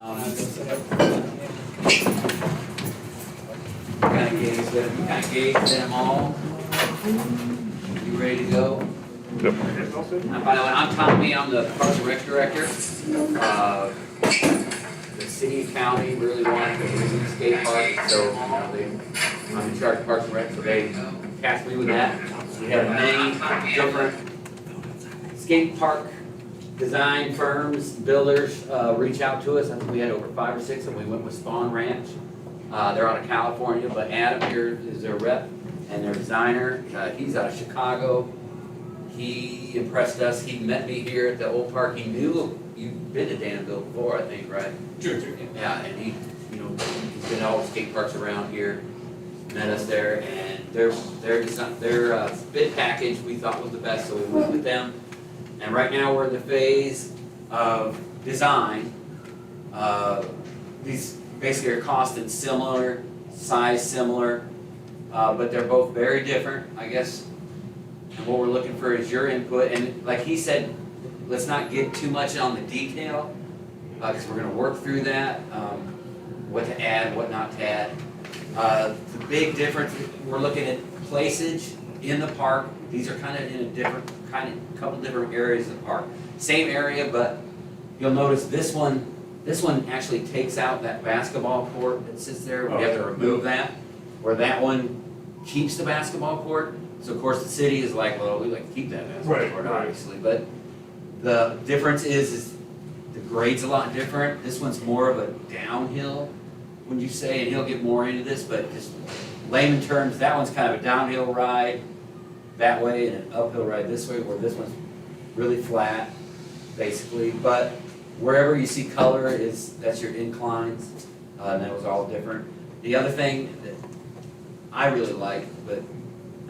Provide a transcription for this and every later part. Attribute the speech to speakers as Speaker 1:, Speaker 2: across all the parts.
Speaker 1: Kind of gauge them all. You ready to go?
Speaker 2: Yep.
Speaker 1: By the way, I'm Tommy. I'm the Parks and Rec Director. The city and county really wanted to bring the skate park, so I'm in charge of Parks and Rec, so they tasked me with that. We have many different skate park design firms, builders reach out to us. I think we had over 5 or 6, and we went with Spawn Ranch. They're out of California, but Adam here is their rep and their designer. He's out of Chicago. He impressed us. He met me here at the old park. He knew you've been to Danville before, I think, right?
Speaker 3: Sure.
Speaker 1: Yeah, and he's been to all the skate parks around here. Met us there, and their bid package we thought was the best, so we went with them. And right now we're in the phase of design. These basically are costed similar, size similar, but they're both very different, I guess. And what we're looking for is your input. And like he said, let's not get too much on the detail, because we're going to work through that, what to add, what not to add. The big difference, we're looking at placeage in the park. These are kind of in a couple different areas of the park. Same area, but you'll notice this one actually takes out that basketball court that sits there. We have to remove that, where that one keeps the basketball court. So of course the city is like, well, we like to keep that basketball court, obviously. But the difference is the grade's a lot different. This one's more of a downhill, would you say? And he'll get more into this, but just layman terms, that one's kind of a downhill ride that way and an uphill ride this way, where this one's really flat, basically. But wherever you see color, that's your inclines, and that was all different. The other thing that I really like, but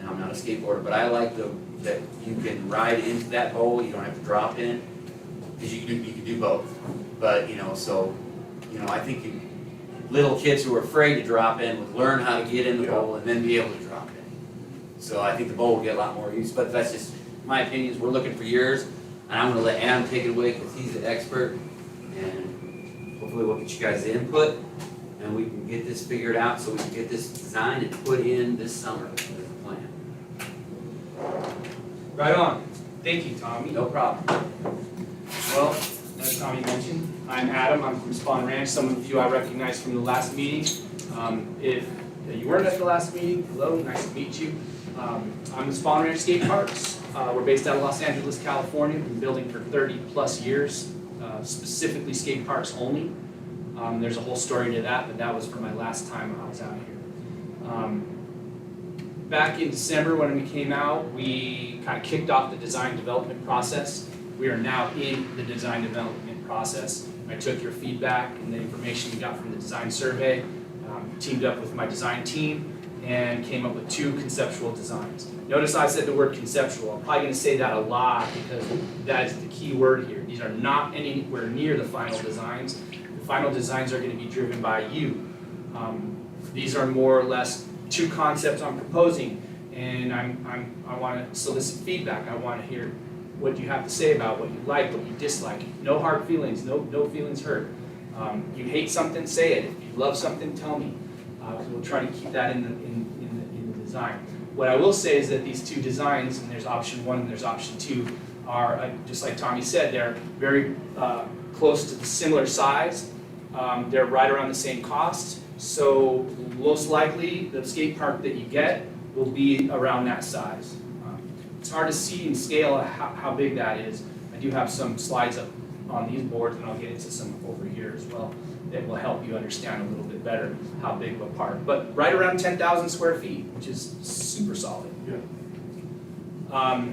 Speaker 1: I'm not a skateboarder, but I like that you can ride into that bowl. You don't have to drop in, because you can do both. But I think little kids who are afraid to drop in would learn how to get in the bowl and then be able to drop in. So I think the bowl will get a lot more use. But that's just my opinions. We're looking for yours, and I'm going to let Adam take it away because he's the expert, and hopefully we'll get you guys' input, and we can get this figured out so we can get this designed and put in this summer as a plan.
Speaker 3: Right on. Thank you, Tommy.
Speaker 1: No problem.
Speaker 3: Well, as Tommy mentioned, I'm Adam. I'm from Spawn Ranch. Some of you I recognize from the last meeting. If you weren't at the last meeting, hello, nice to meet you. I'm the Spawn Ranch Skateparks. We're based out of Los Angeles, California. We've been building for 30 plus years, specifically skate parks only. There's a whole story to that, but that was for my last time I was out here. Back in December when we came out, we kind of kicked off the design development process. We are now in the design development process. I took your feedback and the information we got from the design survey, teamed up with my design team, and came up with 2 conceptual designs. Notice I said the word conceptual. I'm probably going to say that a lot because that is the key word here. These are not anywhere near the final designs. The final designs are going to be driven by you. These are more or less 2 concepts I'm proposing, and I want to solicit feedback. I want to hear what you have to say about what you like, what you dislike. No hard feelings, no feelings hurt. You hate something, say it. If you love something, tell me. Because we'll try to keep that in the design. What I will say is that these 2 designs, and there's option 1 and there's option 2, are, just like Tommy said, they're very close to the similar size. They're right around the same cost. So most likely the skate park that you get will be around that size. It's hard to see in scale how big that is. I do have some slides up on these boards, and I'll get into some over here as well that will help you understand a little bit better how big of a park. But right around 10,000 square feet, which is super solid. Yeah.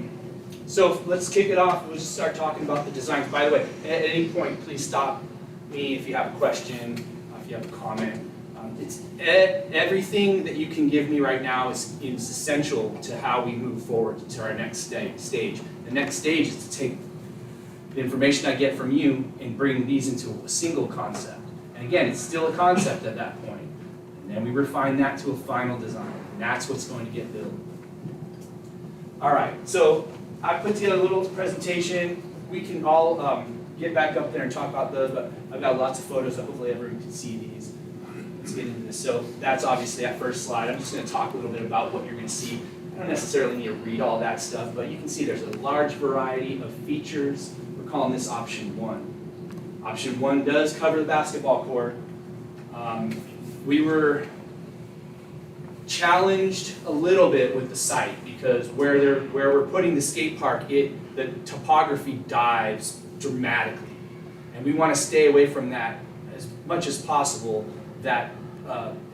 Speaker 3: So let's kick it off. We'll just start talking about the designs. By the way, at any point, please stop me if you have a question, if you have a comment. Everything that you can give me right now is essential to how we move forward to our next stage. The next stage is to take the information I get from you and bring these into a single concept. And again, it's still a concept at that point. And then we refine that to a final design. And that's what's going to get built. All right, so I put together a little presentation. We can all get back up there and talk about those, but I've got lots of photos that hopefully everyone can see these. Let's get into this. So that's obviously that first slide. I'm just going to talk a little bit about what you're going to see. I don't necessarily need to read all that stuff, but you can see there's a large variety of features. We're calling this option 1. Option 1 does cover the basketball court. We were challenged a little bit with the site because where we're putting the skate park, the topography dives dramatically, and we want to stay away from that as much as possible. That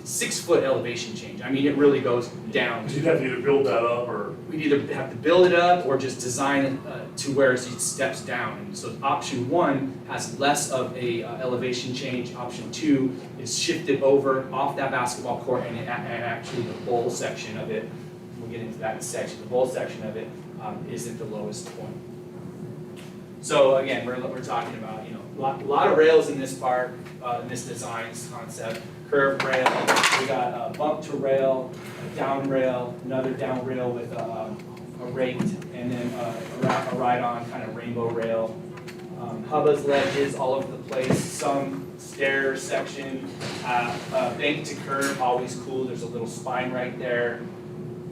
Speaker 3: 6-foot elevation change. I mean, it really goes down.
Speaker 2: You'd have to either build that up or...
Speaker 3: We'd either have to build it up or just design it to where it steps down. And so option 1 has less of a elevation change. Option 2 is shifted over off that basketball court, and actually the bowl section of it, we'll get into that in a section, the bowl section of it is at the lowest point. So again, we're talking about, a lot of rails in this park, in this design concept. Curved rail, we got a bump to rail, a down rail, another down rail with a raked, and then a ride-on kind of rainbow rail. Hubbas, ledges all over the place, some stair section, bank to curb, always cool. There's a little spine right there.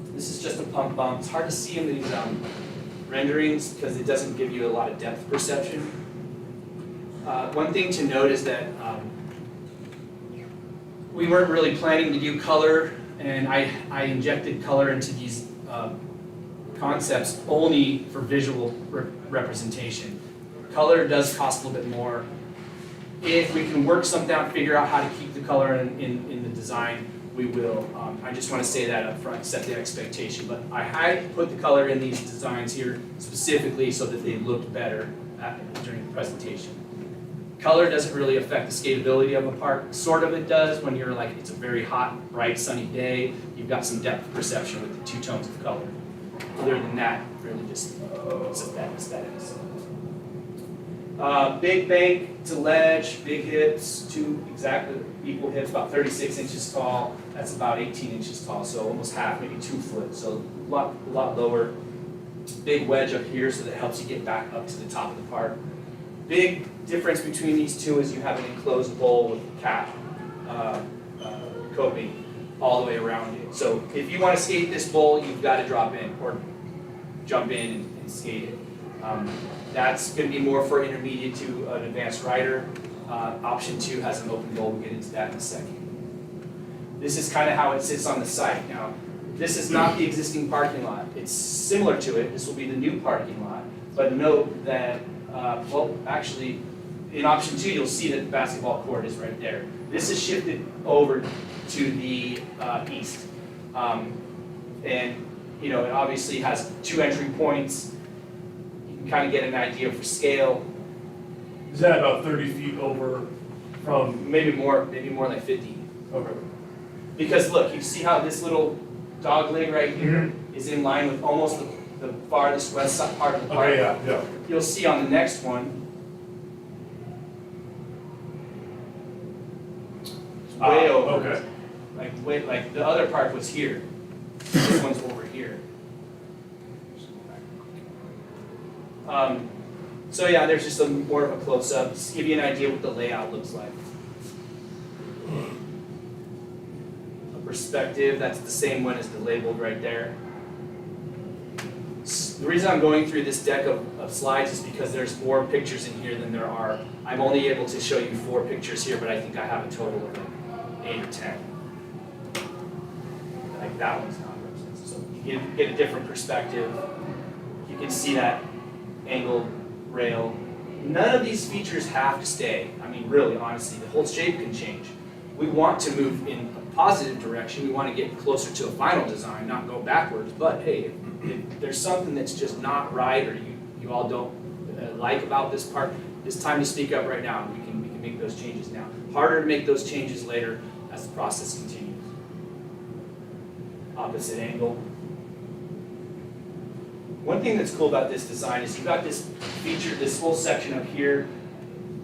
Speaker 3: This is just a pump bump. It's hard to see in these renderings because it doesn't give you a lot of depth perception. One thing to note is that we weren't really planning to do color, and I injected color into these concepts only for visual representation. Color does cost a little bit more. If we can work something out, figure out how to keep the color in the design, we will. I just want to say that up front, set the expectation. But I put the color in these designs here specifically so that they looked better during the presentation. Color doesn't really affect the skatability of a park. Sort of it does when you're like, it's a very hot, bright, sunny day. You've got some depth of perception with the 2 tones of color. Other than that, really just it's aesthetics. Big bank to ledge, big hips, 2 exactly equal hips, about 36 inches tall. That's about 18 inches tall, so almost half, maybe 2 foot. So a lot lower. Big wedge up here, so that helps you get back up to the top of the park. Big difference between these two is you have an enclosed bowl with cap coping all the way around it. So if you want to skate this bowl, you've got to drop in or jump in and skate it. That's going to be more for intermediate to an advanced rider. Option 2 has an open bowl. We'll get into that in a second. This is kind of how it sits on the site. Now, this is not the existing parking lot. It's similar to it. This will be the new parking lot. But note that well, actually, in option 2, you'll see that the basketball court is right there. This is shifted over to the east. And, it obviously has 2 entry points. You can kind of get an idea for scale.
Speaker 2: Is that about 30 feet over from...
Speaker 3: Maybe more like 50.
Speaker 2: Okay.
Speaker 3: Because look, you see how this little dog leg right here is in line with almost the farthest west side part of the park.
Speaker 2: Okay, yeah.
Speaker 3: You'll see on the next one, it's way over.
Speaker 2: Okay.
Speaker 3: Like the other park was here. This one's over here. So yeah, there's just more of a close-up, just to give you an idea what the layout looks like. A perspective, that's the same one as the labeled right there. The reason I'm going through this deck of slides is because there's more pictures in here than there are. I'm only able to show you 4 pictures here, but I think I have a total of like 8 or 10. Like that one's not represented. So you get a different perspective. You can see that angled rail. None of these features have to stay. I mean, really, honestly, the whole shape can change. We want to move in a positive direction. We want to get closer to a final design, not go backwards. But hey, if there's something that's just not right or you all don't like about this park, it's time to speak up right now. We can make those changes now. Harder to make those changes later as the process continues. Opposite angle. One thing that's cool about this design is you've got this feature, this whole section up here.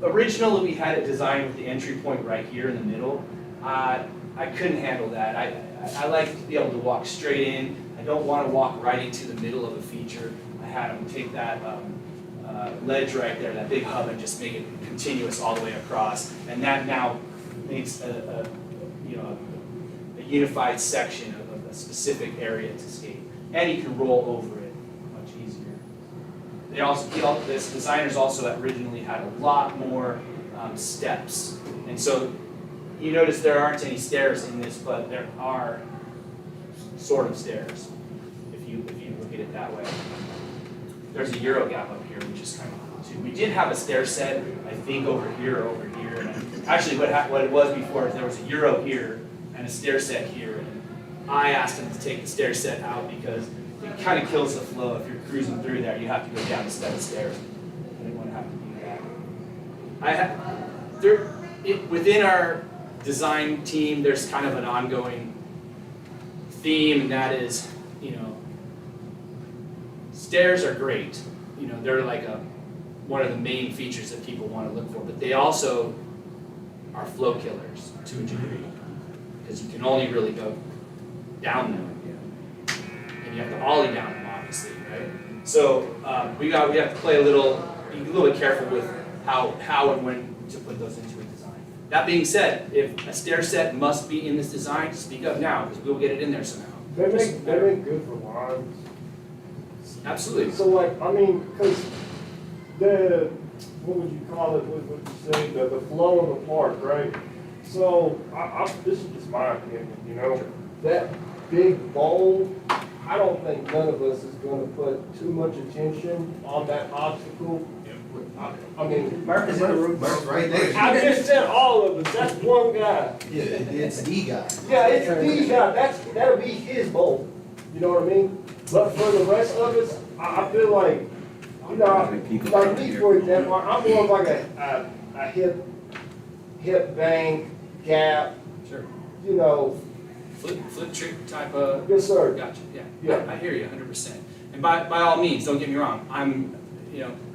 Speaker 3: Originally, we had it designed with the entry point right here in the middle. I couldn't handle that. I like to be able to walk straight in. I don't want to walk right into the middle of a feature. I had them take that ledge right there, that big hub, and just make it continuous all the way across. And that now makes a unified section of a specific area to skate. And you can roll over it much easier. This designers also originally had a lot more steps. And so you notice there aren't any stairs in this, but there are sort of stairs, if you look at it that way. There's a Euro gap up here, which is kind of cool too. We did have a stair set, I think, over here. And actually, what it was before is there was a Euro here and a stair set here. And I asked them to take the stair set out because it kind of kills the flow. If you're cruising through there, you have to go down a set of stairs. I didn't want to have to do that. Within our design team, there's kind of an ongoing theme, and that is, stairs are great. They're like one of the main features that people want to look for, but they also are flow killers to a degree, because you can only really go down them, and you have to ollie down them, obviously, right? So we have to play be a little bit careful with how and when to put those into a design. That being said, if a stair set must be in this design, speak up now, because we'll get it in there somehow.
Speaker 4: They make good for lines.
Speaker 3: Absolutely.
Speaker 4: So because what would you call it, what would you say, the flow of the park, right? So, this is just my opinion, that big bowl, I don't think none of us is gonna put too much attention on that obstacle.
Speaker 5: Mark is in the room. Mark's right there.
Speaker 4: I just said all of us, that's one guy.
Speaker 5: Yeah, it's the guy.
Speaker 4: Yeah, it's the guy, that'll be his bowl, you know what I mean? But for the rest of us, I feel like, like me, for example, I'm more of like a hip bang, gap,
Speaker 3: Sure. Flip trick type of.
Speaker 4: Yes, sir.
Speaker 3: Gotcha. Yeah.
Speaker 4: Yeah.
Speaker 3: I hear you 100%. And by all means, don't get me wrong.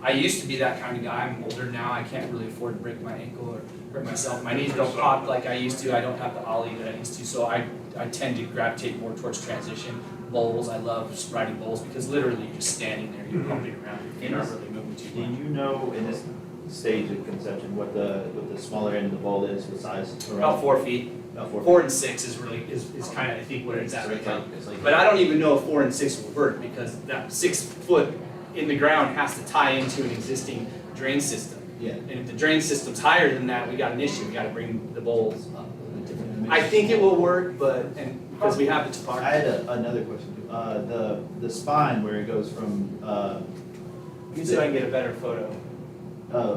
Speaker 3: I used to be that kind of guy. I'm older now. I can't really afford to break my ankle or hurt myself. My knees don't pop like I used to. I don't have the ollie that I used to. So I tend to gravitate more towards transition. Bowls. I love just riding bowls because literally you're just standing there, you're pumping around. You're not really moving too
Speaker 6: Do
Speaker 3: much.
Speaker 6: you know in this stage of conception what the smaller end of the bowl is, what size?
Speaker 3: About 4 feet.
Speaker 6: About 4 feet.
Speaker 3: 4 and 6 is really is kind of I think what it's at right now.
Speaker 6: It's like,
Speaker 3: But I don't even know if 4 and 6 will work because that 6 foot in the ground has to tie into an existing drain system.
Speaker 6: yeah.
Speaker 3: And if the drain system's higher than that, we got an issue. We got to bring the bowls up. I think it will work, because we have the
Speaker 6: I
Speaker 3: topography.
Speaker 6: had another question. The spine where it goes from
Speaker 3: Let me see if I can get a better photo.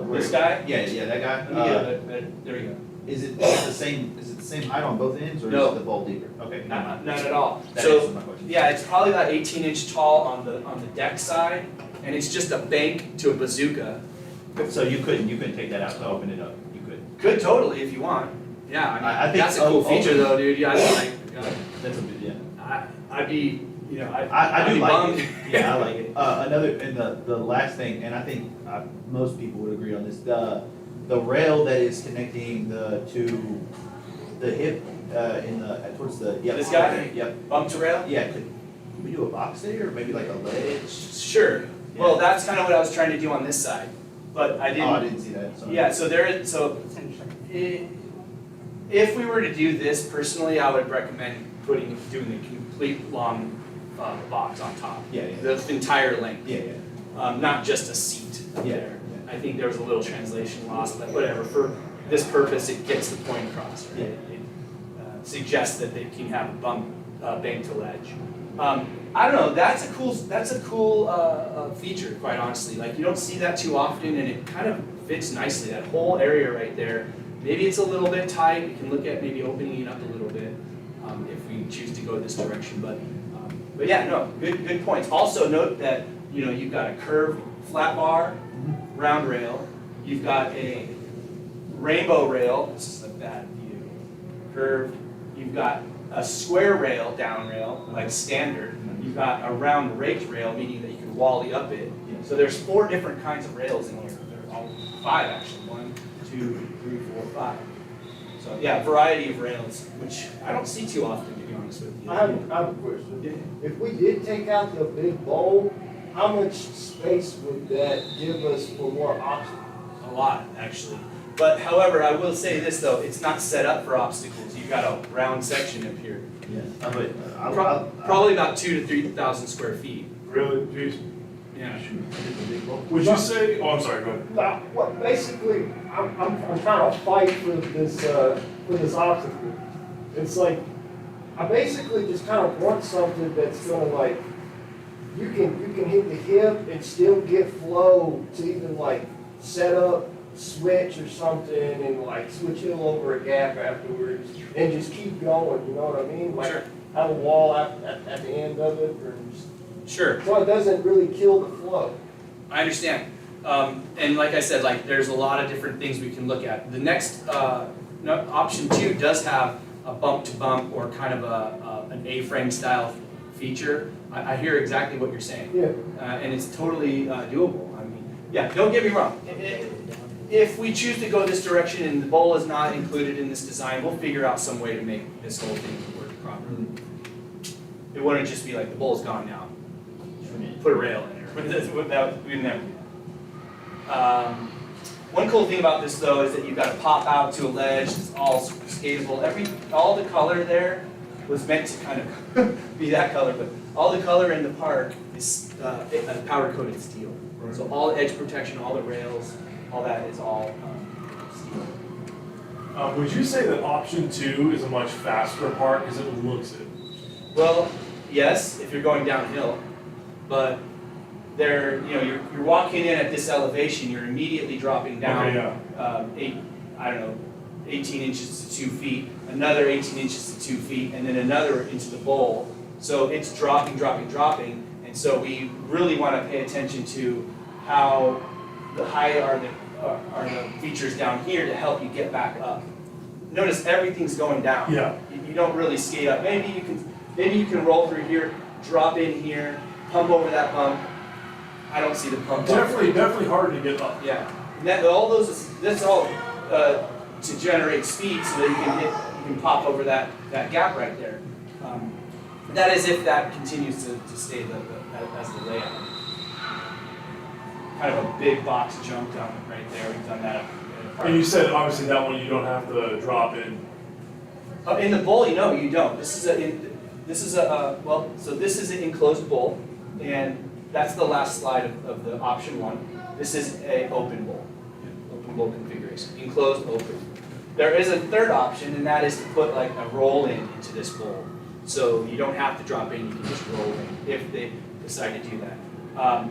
Speaker 6: where
Speaker 3: This guy?
Speaker 6: Yeah, that guy.
Speaker 3: Let me get a better. There you go.
Speaker 6: Is it the same? Is it the same height on both ends, or
Speaker 3: No.
Speaker 6: is the bowl deeper? Okay, never mind.
Speaker 3: Not at all.
Speaker 6: That
Speaker 3: So
Speaker 6: answers my question.
Speaker 3: yeah, it's probably about 18-inch tall on the deck side, and it's just a bank to a bazooka.
Speaker 6: So you couldn't take that out to open it up. You could.
Speaker 3: Could totally if you want. Yeah,
Speaker 6: I think
Speaker 3: that's a cool feature
Speaker 6: open-
Speaker 3: though, dude. Yeah,
Speaker 6: That's a bit, yeah.
Speaker 3: I'd be,
Speaker 6: I
Speaker 3: I'd
Speaker 6: do
Speaker 3: be
Speaker 6: like
Speaker 3: bummed.
Speaker 6: it. Yeah, I like it. The last thing, and I think most people would agree on this, the rail that is connecting the hip towards the, yeah.
Speaker 3: This guy?
Speaker 6: Yep.
Speaker 3: Bump to rail?
Speaker 6: Yeah, could we do a box there, or maybe like a ledge?
Speaker 3: Sure. Well, that's kind of what I was trying to do on this side, but I didn't.
Speaker 6: Oh, I didn't see that, sorry.
Speaker 3: Yeah, if we were to do this personally, I would recommend doing a complete long box on top.
Speaker 6: Yeah, yeah.
Speaker 3: The entire length.
Speaker 6: Yeah,
Speaker 3: Not just a seat up
Speaker 6: Yeah,
Speaker 3: there. I think there was a little translation loss, but whatever. For this purpose, it gets the point across. Right? It suggests that they can have a bank to ledge. I don't know. That's a cool feature, quite honestly. Like you don't see that too often, and it kind of fits nicely. That whole area right there. Maybe it's a little bit tight. We can look at maybe opening it up a little bit if we choose to go this direction. But yeah, no, good points. Also note that you've got a curved flat bar, round rail. You've got a rainbow rail. This is a bad view. Curved. You've got a square rail, down rail, like standard. You've got a round raked rail, meaning that you can wally up it. So there's 4 different kinds of rails in here. There's all 5 actually. 1, 2, 3, 4, 5. So yeah, variety of rails, which I don't see too often, to be honest with you.
Speaker 4: I have a question. If we did take out the big bowl, how much space would that give us for more options?
Speaker 3: A lot, actually. But however, I will say this though, it's not set up for obstacles. You've got a round section up here.
Speaker 6: Yeah, but
Speaker 3: Probably about 2,000 to 3,000 square feet.
Speaker 2: Really? Jeez.
Speaker 3: Yeah.
Speaker 2: Would you say, oh, I'm sorry, go ahead.
Speaker 4: Now, what, basically, I'm trying to fight for this obstacle. It's like, I basically just kind of want something that's gonna like, you can hit the hip and still get flow to even like set up, switch or something and like switch hill over a gap afterwards and just keep going, you know what I mean? Like
Speaker 3: Sure.
Speaker 4: have a wall at the end of it or just,
Speaker 3: Sure.
Speaker 4: so it doesn't really kill the flow.
Speaker 3: I understand. And like I said, like there's a lot of different things we can look at. The next, option 2 does have a bump to bump or kind of an A-frame style feature. I hear exactly what you're saying.
Speaker 4: Yeah.
Speaker 3: And it's totally doable. I mean, yeah, don't get me wrong. If we choose to go this direction and the bowl is not included in this design, we'll figure out some way to make this whole thing work properly. It wouldn't just be like the bowl's gone now. Put a rail in there. We never do that. One cool thing about this though is that you've got to pop out to a ledge. It's all skatable. All the color there was meant to kind of be that color, but all the color in the park is powder coated steel. So all the edge protection, all the rails, all that is all steel.
Speaker 2: Would you say that option 2 is a much faster park as it looks it?
Speaker 3: Well, yes, if you're going downhill, but you're walking in at this elevation, you're immediately dropping down.
Speaker 2: Okay, yeah.
Speaker 3: 18 inches to 2 feet, another 18 inches to 2 feet, and then another into the bowl. So it's dropping, and so we really want to pay attention to how high are the features down here to help you get back up. Notice everything's going down.
Speaker 2: Yeah.
Speaker 3: You don't really skate up. Maybe you can roll through here, drop in here, pump over that bump. I don't see the pump.
Speaker 2: Definitely hard to get up.
Speaker 3: Yeah. And that's all to generate speed so that you can pop over that gap right there. That is if that continues to stay as the layout. Kind of a big box jump down right there. We've done that.
Speaker 2: And you said obviously that one you don't have to drop in.
Speaker 3: In the bowl, you don't. This is an enclosed bowl, and that's the last slide of the option 1. This is a open bowl configuration, enclosed open. There is a third option, and that is to put like a roll into this bowl. So you don't have to drop in, you can just roll in if they decide to do that.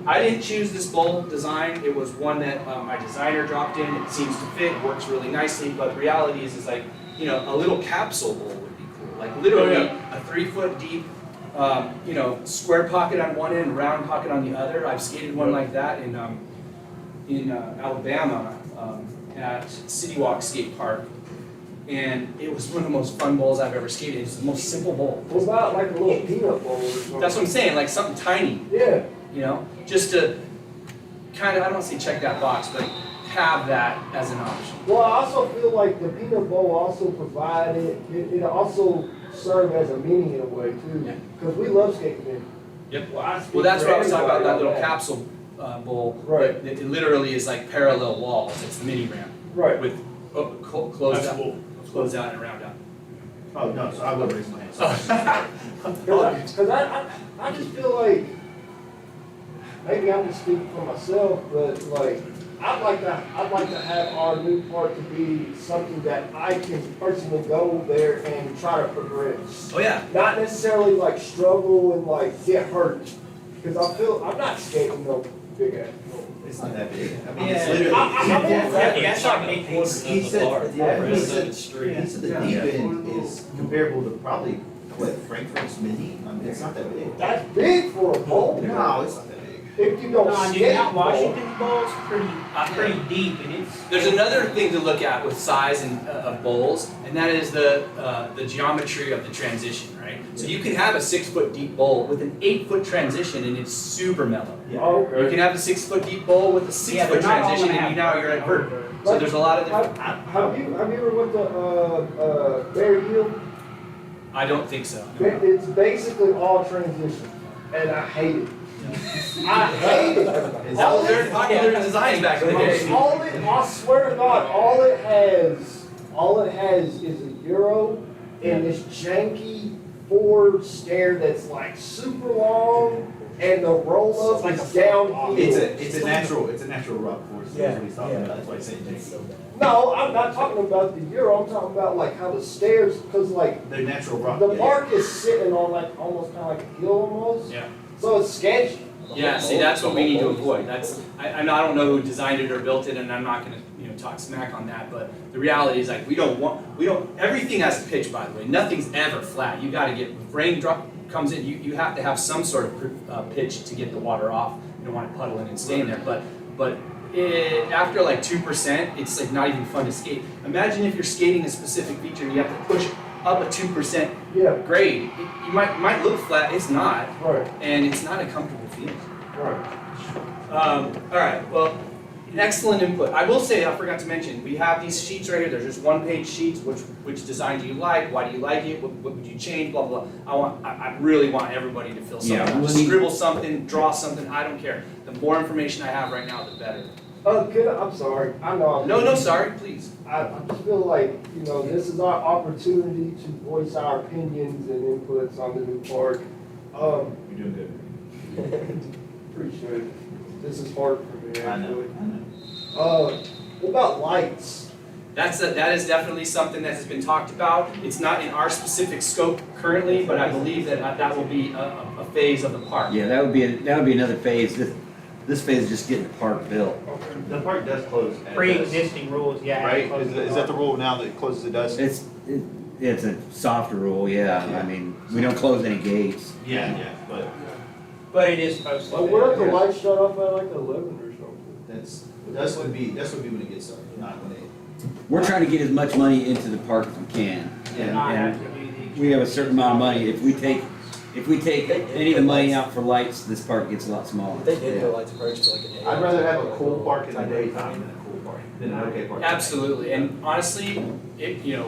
Speaker 3: I didn't choose this bowl design. It was one that my designer dropped in. It seems to fit, works really nicely, but reality is like, a little capsule bowl would be cool. Like literally a 3-foot deep, square pocket on one end, round pocket on the other. I've skated one like that in Alabama at City Walk Skatepark. And it was one of the most fun bowls I've ever skated. It's the most simple bowl.
Speaker 4: What about like a little peanut bowl or something?
Speaker 3: That's what I'm saying, like something tiny.
Speaker 4: Yeah.
Speaker 3: Just to kind of, I don't say check that box, but have that as an option.
Speaker 4: Well, I also feel like the peanut bowl also provided, it also served as a mini in a way too.
Speaker 3: Yeah.
Speaker 4: Because we love skating in.
Speaker 3: Yep.
Speaker 4: Well,
Speaker 3: That's what I was talking about, that little capsule bowl.
Speaker 4: Right.
Speaker 3: It literally is like parallel walls. It's the mini ramp.
Speaker 4: Right.
Speaker 3: With closed
Speaker 2: That's
Speaker 3: out,
Speaker 2: cool.
Speaker 3: closed out and round out.
Speaker 6: Oh, no, so I will raise my hand.
Speaker 4: Because I just feel like, maybe I'm just speaking for myself, but like, I'd like to have our new park to be something that I can personally go there and try to progress.
Speaker 3: Oh yeah.
Speaker 4: Not necessarily like struggle and like get hurt. Because I'm not skating no big ass.
Speaker 6: It's not that big. I mean,
Speaker 5: Yeah.
Speaker 6: it's literally.
Speaker 5: That's like 8 quarters
Speaker 6: He
Speaker 5: of the
Speaker 6: said,
Speaker 5: bar.
Speaker 6: yeah, he
Speaker 5: Rest
Speaker 6: said,
Speaker 5: of the street.
Speaker 6: he said the deep end is comparable to probably, Frankfurt's mini? I mean, it's not that big.
Speaker 4: That's big for a bowl.
Speaker 6: No, it's not that big.
Speaker 4: If you don't
Speaker 5: No, I mean,
Speaker 4: skate
Speaker 5: out
Speaker 4: bowl.
Speaker 5: Washington Bowl's pretty deep, and it's.
Speaker 3: There's another thing to look at with size of bowls, and that is the geometry of the transition, right? So you can have a 6-foot deep bowl with an 8-foot transition, and it's super mellow.
Speaker 4: Oh,
Speaker 3: You
Speaker 4: okay.
Speaker 3: can have a 6-foot deep bowl with a
Speaker 5: Yeah,
Speaker 3: 6-foot
Speaker 5: they're not all
Speaker 3: transition,
Speaker 5: gonna
Speaker 3: and
Speaker 5: have
Speaker 3: now you're at vert.
Speaker 5: over.
Speaker 3: So there's a lot of different.
Speaker 4: Have you ever went to Bear Hill?
Speaker 3: I don't think so.
Speaker 4: It's basically all transition, and I hate it. I hate it.
Speaker 3: That was very popular design back in the day.
Speaker 4: I swear to God, all it has is a Euro and this janky Ford stair that's like super long and the roll up is downhill.
Speaker 6: It's a natural rock force, that's
Speaker 4: Yeah,
Speaker 6: what he's talking
Speaker 4: yeah.
Speaker 6: about, that's why he's saying janky.
Speaker 4: No, I'm not talking about the Euro, I'm talking about like how the stairs, cause like
Speaker 6: They're natural rock.
Speaker 4: the
Speaker 6: yeah.
Speaker 4: park is sitting on like almost kinda like a hill almost.
Speaker 3: Yeah.
Speaker 4: So it's sketchy.
Speaker 3: Yeah, see, that's what we need to avoid. That's, I don't know who designed it or built it, and I'm not gonna, talk smack on that, but the reality is like, everything has a pitch, by the way. Nothing's ever flat. You gotta get, if rain comes in, you have to have some sort of pitch to get the water off. You don't want it puddling and staying there, but after like 2%, it's like not even fun to skate. Imagine if you're skating a specific feature and you have to push up a 2%
Speaker 4: Yeah,
Speaker 3: grade. You might look flat, it's not,
Speaker 4: right,
Speaker 3: and it's not a comfortable feeling.
Speaker 4: right.
Speaker 3: All right, well, excellent input. I will say, I forgot to mention, we have these sheets right here. There's just one-page sheets. Which design do you like? Why do you like it? What would you change? Blah, blah, blah. I really want everybody to fill something out.
Speaker 1: Yeah,
Speaker 3: Scribble something, draw something, I don't care. The more information I have right now, the better.
Speaker 4: I'm sorry, I know.
Speaker 3: No, sorry, please.
Speaker 4: I just feel like, this is our opportunity to voice our opinions and inputs on the new park.
Speaker 6: You're doing good.
Speaker 4: Appreciate it. This is hard for me,
Speaker 6: I know,
Speaker 4: actually.
Speaker 6: I know.
Speaker 4: What about lights?
Speaker 3: That is definitely something that has been talked about. It's not in our specific scope currently, but I believe that will be a phase of the park.
Speaker 1: Yeah, that would be another phase. This phase is just getting the park built.
Speaker 6: The park does close at dusk,
Speaker 5: Pre-existing rules, yeah.
Speaker 6: right? Is that the rule now that it closes at dusk?
Speaker 1: It's a softer rule, yeah. I mean, we don't close any gates.
Speaker 6: Yeah, but
Speaker 5: But it is posted.
Speaker 4: Like, what if the lights shut off at like 11 or something?
Speaker 6: dusk would be when it gets started, not when it.
Speaker 1: We're trying to get as much money into the park as we can.
Speaker 5: And not have to do the.
Speaker 1: We have a certain amount of money. If we take any of the money out for lights, this park gets a lot smaller.
Speaker 7: They did go lights first, but like an
Speaker 6: I'd rather have a cool park in the daytime than a cool park, than an okay park. at night.
Speaker 3: Absolutely, and honestly,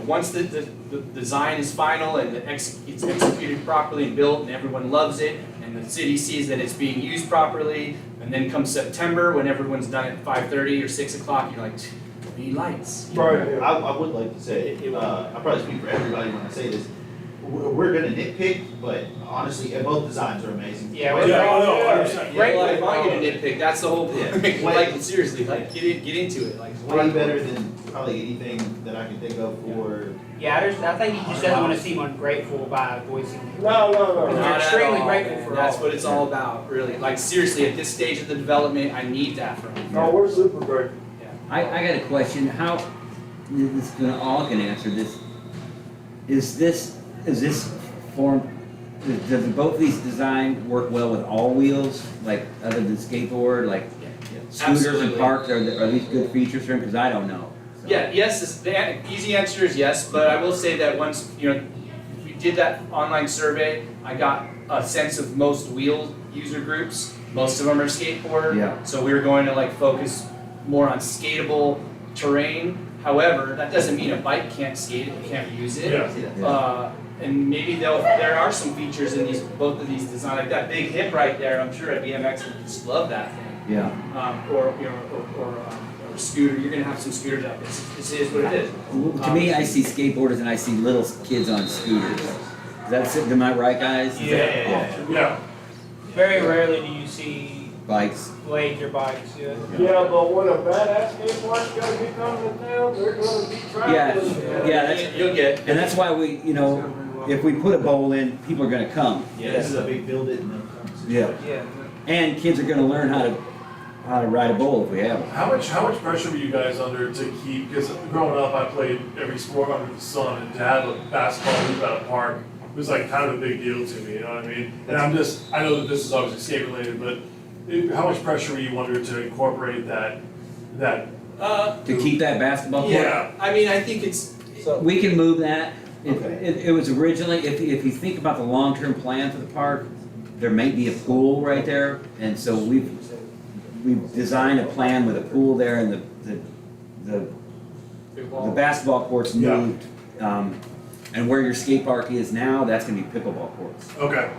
Speaker 3: once the design is final and it's executed properly and built and everyone loves it, and the city sees that it's being used properly, and then comes September, when everyone's done at 5:30 or 6 o'clock, you're like, we need lights.
Speaker 4: Right.
Speaker 6: I would like to say, I'll probably speak for everybody when I say this, we're gonna nitpick, but honestly, both designs are amazing.
Speaker 5: Yeah,
Speaker 2: Yeah, no, 100%.
Speaker 3: Great, if I get a nitpick, that's the whole point.
Speaker 6: Yeah.
Speaker 3: Like, seriously, like, get into it, like.
Speaker 6: Way better than probably anything that I can think of for.
Speaker 5: Yeah, I think he just doesn't want to seem ungrateful by voicing.
Speaker 4: No.
Speaker 3: Not
Speaker 5: We're
Speaker 3: at
Speaker 5: extremely
Speaker 3: all.
Speaker 5: grateful for
Speaker 3: That's
Speaker 5: all.
Speaker 3: what it's all about, really. Like, seriously, at this stage of the development, I need that from you.
Speaker 4: No, we're super grateful.
Speaker 1: I got a question. How, this is all can answer this. Is this form, does both of these design work well with all wheels, like other than skateboard, like scooters and
Speaker 3: Absolutely.
Speaker 1: parks? Are these good features for them? Because I don't know. So.
Speaker 3: Yeah, yes, the easy answer is yes, but I will say that once, we did that online survey, I got a sense of most wheel user groups. Most of them are skateboard.
Speaker 1: Yeah.
Speaker 3: So we were going to like focus more on skatable terrain. However, that doesn't mean a bike can't skate it, it can't use it.
Speaker 2: Yeah.
Speaker 3: And maybe there are some features in both of these designs, like that big hip right there. I'm sure a BMX would just love that thing.
Speaker 1: Yeah.
Speaker 3: Or a scooter. You're gonna have some scooters out there. This is what it is.
Speaker 1: To me, I see skateboarders and I see little kids on scooters. Am I right, guys?
Speaker 2: Yeah.
Speaker 5: Very rarely do you see
Speaker 1: Bikes.
Speaker 5: blades or bikes. Yeah.
Speaker 4: Yeah, but when a badass skateboard's gonna be coming to town, they're gonna be traveling.
Speaker 1: Yeah, that's,
Speaker 3: You'll get.
Speaker 1: and that's why we, if we put a bowl in, people are gonna come.
Speaker 6: Yeah, this is a big build it and then comes.
Speaker 1: Yeah.
Speaker 5: Yeah.
Speaker 1: And kids are gonna learn how to ride a bowl if we have them.
Speaker 2: How much pressure were you guys under to keep, because growing up, I played every sport under the sun, and to have a basketball hoop at a park was like kind of a big deal to me, you know what I mean? And I know that this is obviously skate related, but how much pressure were you under to incorporate that?
Speaker 1: To keep that basketball court?
Speaker 2: Yeah.
Speaker 3: I mean, I think it's.
Speaker 1: We can move that.
Speaker 6: Okay.
Speaker 1: It was originally, if you think about the long-term plan for the park, there may be a pool right there, and so we've designed a plan with a pool there, and the basketball court's moved. And where your skate park is now, that's gonna be pickleball courts.
Speaker 2: Okay.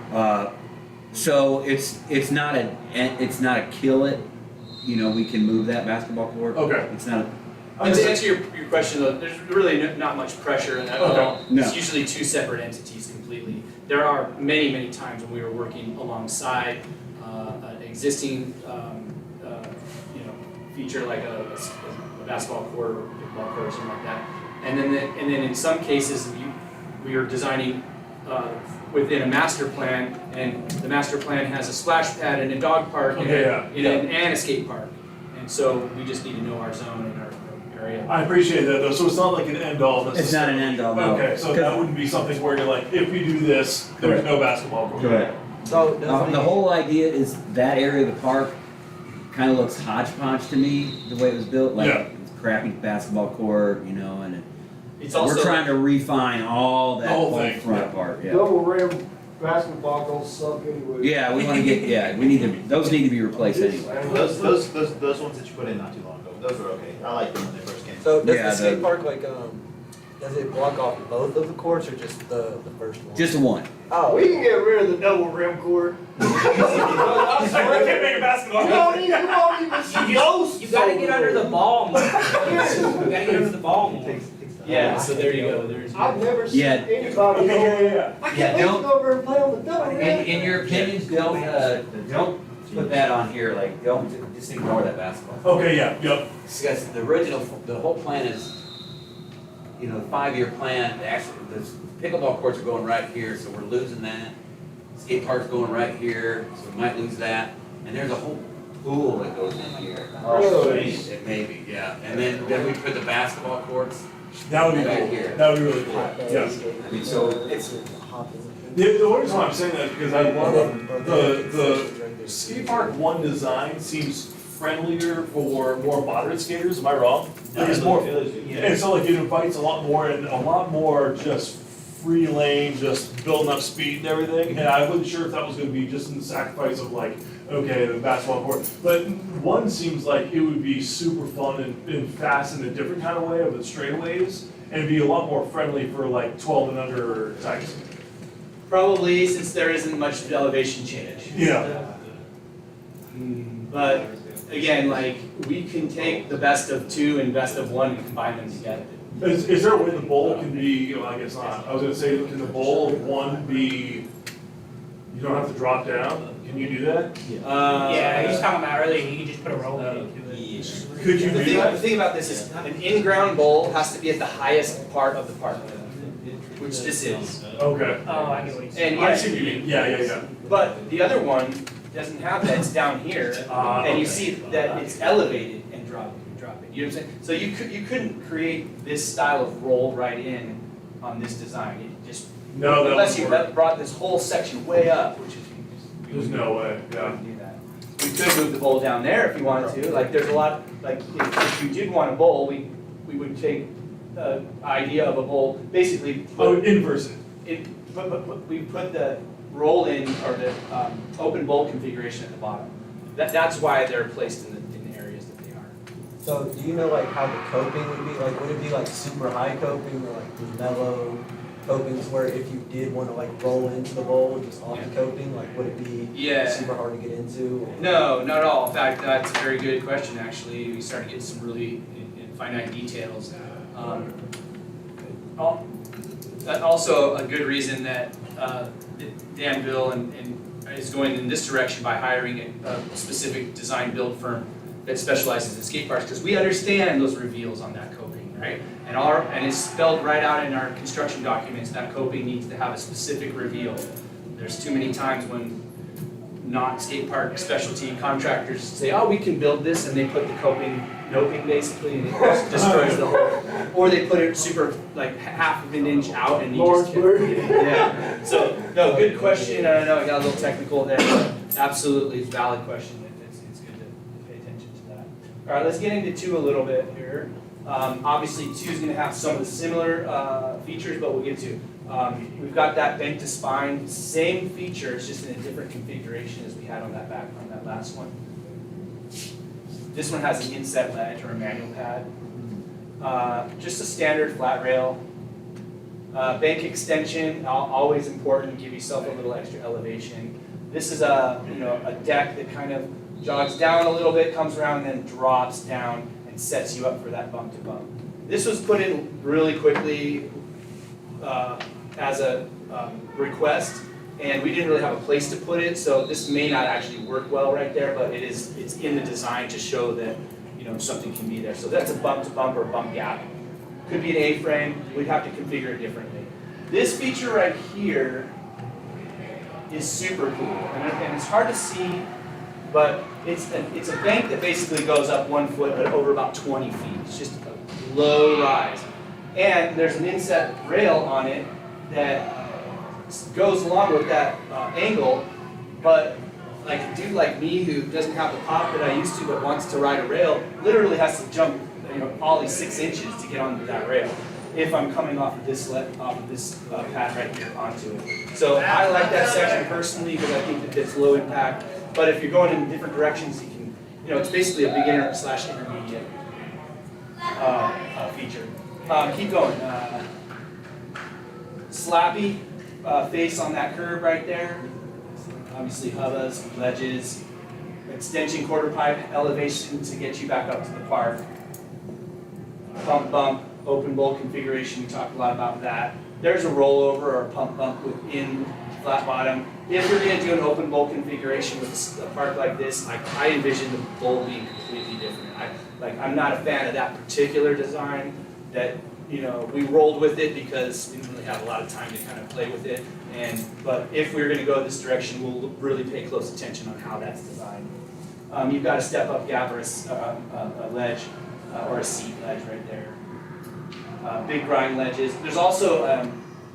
Speaker 1: So it's not a kill it, you know, we can move that basketball court.
Speaker 2: Okay.
Speaker 1: It's not,
Speaker 3: And to answer your question though, there's really not much pressure in that at all.
Speaker 1: No.
Speaker 3: It's usually two separate entities completely. There are many, many times when we were working alongside an existing, you know, feature like a basketball court or pickleball court or something like that. And then in some cases, we are designing within a master plan, and the master plan has a splash pad and a dog park and,
Speaker 2: Okay, yeah.
Speaker 3: and a skate park. And so we just need to know our zone and our area.
Speaker 2: I appreciate that though, so it's not like an end all necessarily.
Speaker 1: it's not an end all, no.
Speaker 2: Okay, so that wouldn't be something where you're like, if we do this, there's no basketball court.
Speaker 1: Correct.
Speaker 5: So does
Speaker 1: The whole idea is that area of the park kind of looks hodgepodge to me, the way it was built, like
Speaker 2: Yeah.
Speaker 1: crappy basketball court, you know, and
Speaker 3: It's also
Speaker 1: we're trying to refine all that
Speaker 2: The whole
Speaker 1: whole
Speaker 2: thing,
Speaker 1: front
Speaker 2: yeah.
Speaker 1: part, yeah.
Speaker 4: Double rim basketball don't suck anyway.
Speaker 1: Yeah, we wanna get, yeah, we need to, those need to be replaced anyway.
Speaker 6: Those ones that you put in not too long ago, those were okay. I liked them when they first came.
Speaker 5: So does
Speaker 1: Yeah,
Speaker 5: the skate
Speaker 1: the-
Speaker 5: park like does it block off both of the courts or just the first one?
Speaker 1: Just one.
Speaker 5: Oh.
Speaker 4: We can get rid of the double rim court.
Speaker 2: I can't make a basketball
Speaker 4: You
Speaker 2: court.
Speaker 4: don't even see ghosts.
Speaker 8: You gotta get under the ball more. You
Speaker 4: Yes.
Speaker 8: gotta get under the ball more.
Speaker 3: yeah. So there you go. There's
Speaker 4: I've never seen
Speaker 1: Yeah.
Speaker 4: anybody
Speaker 2: Okay,
Speaker 4: go,
Speaker 2: yeah.
Speaker 4: I
Speaker 1: Yeah,
Speaker 4: can't wait to
Speaker 1: don't-
Speaker 4: go over and play on the double rim.
Speaker 1: In your opinions, don't put that on here, like, just ignore that basketball.
Speaker 2: Okay, yeah, yep.
Speaker 1: Because the whole plan is, you know, the 5-year plan, actually, the pickleball courts are going right here, so we're losing that. Skate park's going right here, so we might lose that. And there's a whole pool that goes in here.
Speaker 4: Really?
Speaker 1: It may be, yeah. And then we put the basketball courts.
Speaker 2: That would be
Speaker 1: Right
Speaker 2: cool.
Speaker 1: here.
Speaker 2: That would be really cool, yeah.
Speaker 1: I mean, so it's,
Speaker 2: The only reason why I'm saying that is because I love the skate park one design seems friendlier for more moderate skaters, am I wrong? Like it's more, and so like it invites a lot more and a lot more just free lane, just building up speed and everything. And I wasn't sure if that was gonna be just in the sacrifice of like, okay, the basketball court. But one seems like it would be super fun and fast in a different kind of way of the straightaways. And it'd be a lot more friendly for like 12 and under types.
Speaker 3: probably since there isn't much elevation change.
Speaker 2: Yeah.
Speaker 3: But again, like we can take the best of two and best of one and combine them together.
Speaker 2: Is there a way the bowl can be, well, I guess not, I was gonna say, can the bowl of one be, you don't have to drop down, can you do that?
Speaker 8: Yeah, he was talking about earlier, you can just put a roll into it.
Speaker 2: Could you
Speaker 3: The
Speaker 2: do
Speaker 3: thing,
Speaker 2: that?
Speaker 3: the thing about this is an in-ground bowl has to be at the highest part of the park, which this is.
Speaker 2: Okay.
Speaker 8: Oh, I get what you're
Speaker 3: And
Speaker 8: saying.
Speaker 2: I
Speaker 3: yeah,
Speaker 2: see what you mean, yeah.
Speaker 3: but the other one doesn't have that, it's down here, and you see that it's elevated and drop it, you know what I'm saying? So you couldn't create this style of roll right in on this design, it just,
Speaker 2: No, that
Speaker 3: unless you
Speaker 2: wouldn't work.
Speaker 3: brought this whole section way up, which is.
Speaker 2: There's no way,
Speaker 3: We
Speaker 2: yeah.
Speaker 3: couldn't do that. We could move the bowl down there if you wanted to, like there's a lot, like if you did want a bowl, we would take the idea of a bowl, basically
Speaker 2: Oh,
Speaker 3: put
Speaker 2: inverse it.
Speaker 3: we put the roll in or the open bowl configuration at the bottom. That's why they're placed in the areas that they are.
Speaker 5: So do you know like how the coping would be? Like would it be like super high coping or like mellow copings where if you did want to like roll into the bowl just off the coping, like would it be
Speaker 3: Yeah.
Speaker 5: super hard to get into? Or?
Speaker 3: No, not at all. In fact, that's a very good question, actually. We started getting some really finite details. That's also a good reason that Danville and is going in this direction by hiring a specific design build firm that specializes in skate parks, because we understand those reveals on that coping, right? And it's spelled right out in our construction documents, that coping needs to have a specific reveal. There's too many times when not skate park specialty contractors say, oh, we can build this, and they put the coping, noping basically, and it just destroys the whole. Or they put it super, like half of an inch out and you just can't.
Speaker 4: Lawrenceburg.
Speaker 3: Yeah, so, no, good question, I know I got a little technical there, but absolutely valid question, it's good to pay attention to that. All right, let's get into two a little bit here. Obviously, two is gonna have some of the similar features, but we'll get to. We've got that bent to spine, same feature, it's just in a different configuration as we had on that last one. This one has an inset ledge or a manual pad. Just a standard flat rail. Bank extension, always important, give yourself a little extra elevation. This is a, you know, a deck that kind of jogs down a little bit, comes around, and then drops down and sets you up for that bump to bump. This was put in really quickly as a request, and we didn't really have a place to put it, so this may not actually work well right there, but it's in the design to show that, you know, something can be there. So that's a bump to bump or a bump gap. Could be an A-frame, we'd have to configure it differently. This feature right here is super cool, and it's hard to see, but it's a bank that basically goes up 1 foot but over about 20 feet. It's just a low rise. And there's an inset rail on it that goes along with that angle, but like a dude like me who doesn't have the pop that I used to but wants to ride a rail literally has to jump, you know, ollie 6 inches to get onto that rail if I'm coming off of this pad right here onto it. So I like that section personally because I think that it's low impact, but if you're going in different directions, you can, you know, it's basically a beginner / intermediate feature. Keep going. Slappy face on that curb right there. Obviously hubbas, ledges, extension quarter pipe elevation to get you back up to the park. Pump bump, open bowl configuration, we talked a lot about that. There's a rollover or a pump bump within flat bottom. If you're going to do an open bowl configuration with a park like this, I envision the bowl being completely different. I'm not a fan of that particular design. That, you know, we rolled with it because we didn't really have a lot of time to kind of play with it. But if we're going to go this direction, we'll really pay close attention on how that's designed. You've got a step-up gap or a ledge or a seat ledge right there. Big grind ledges. There's also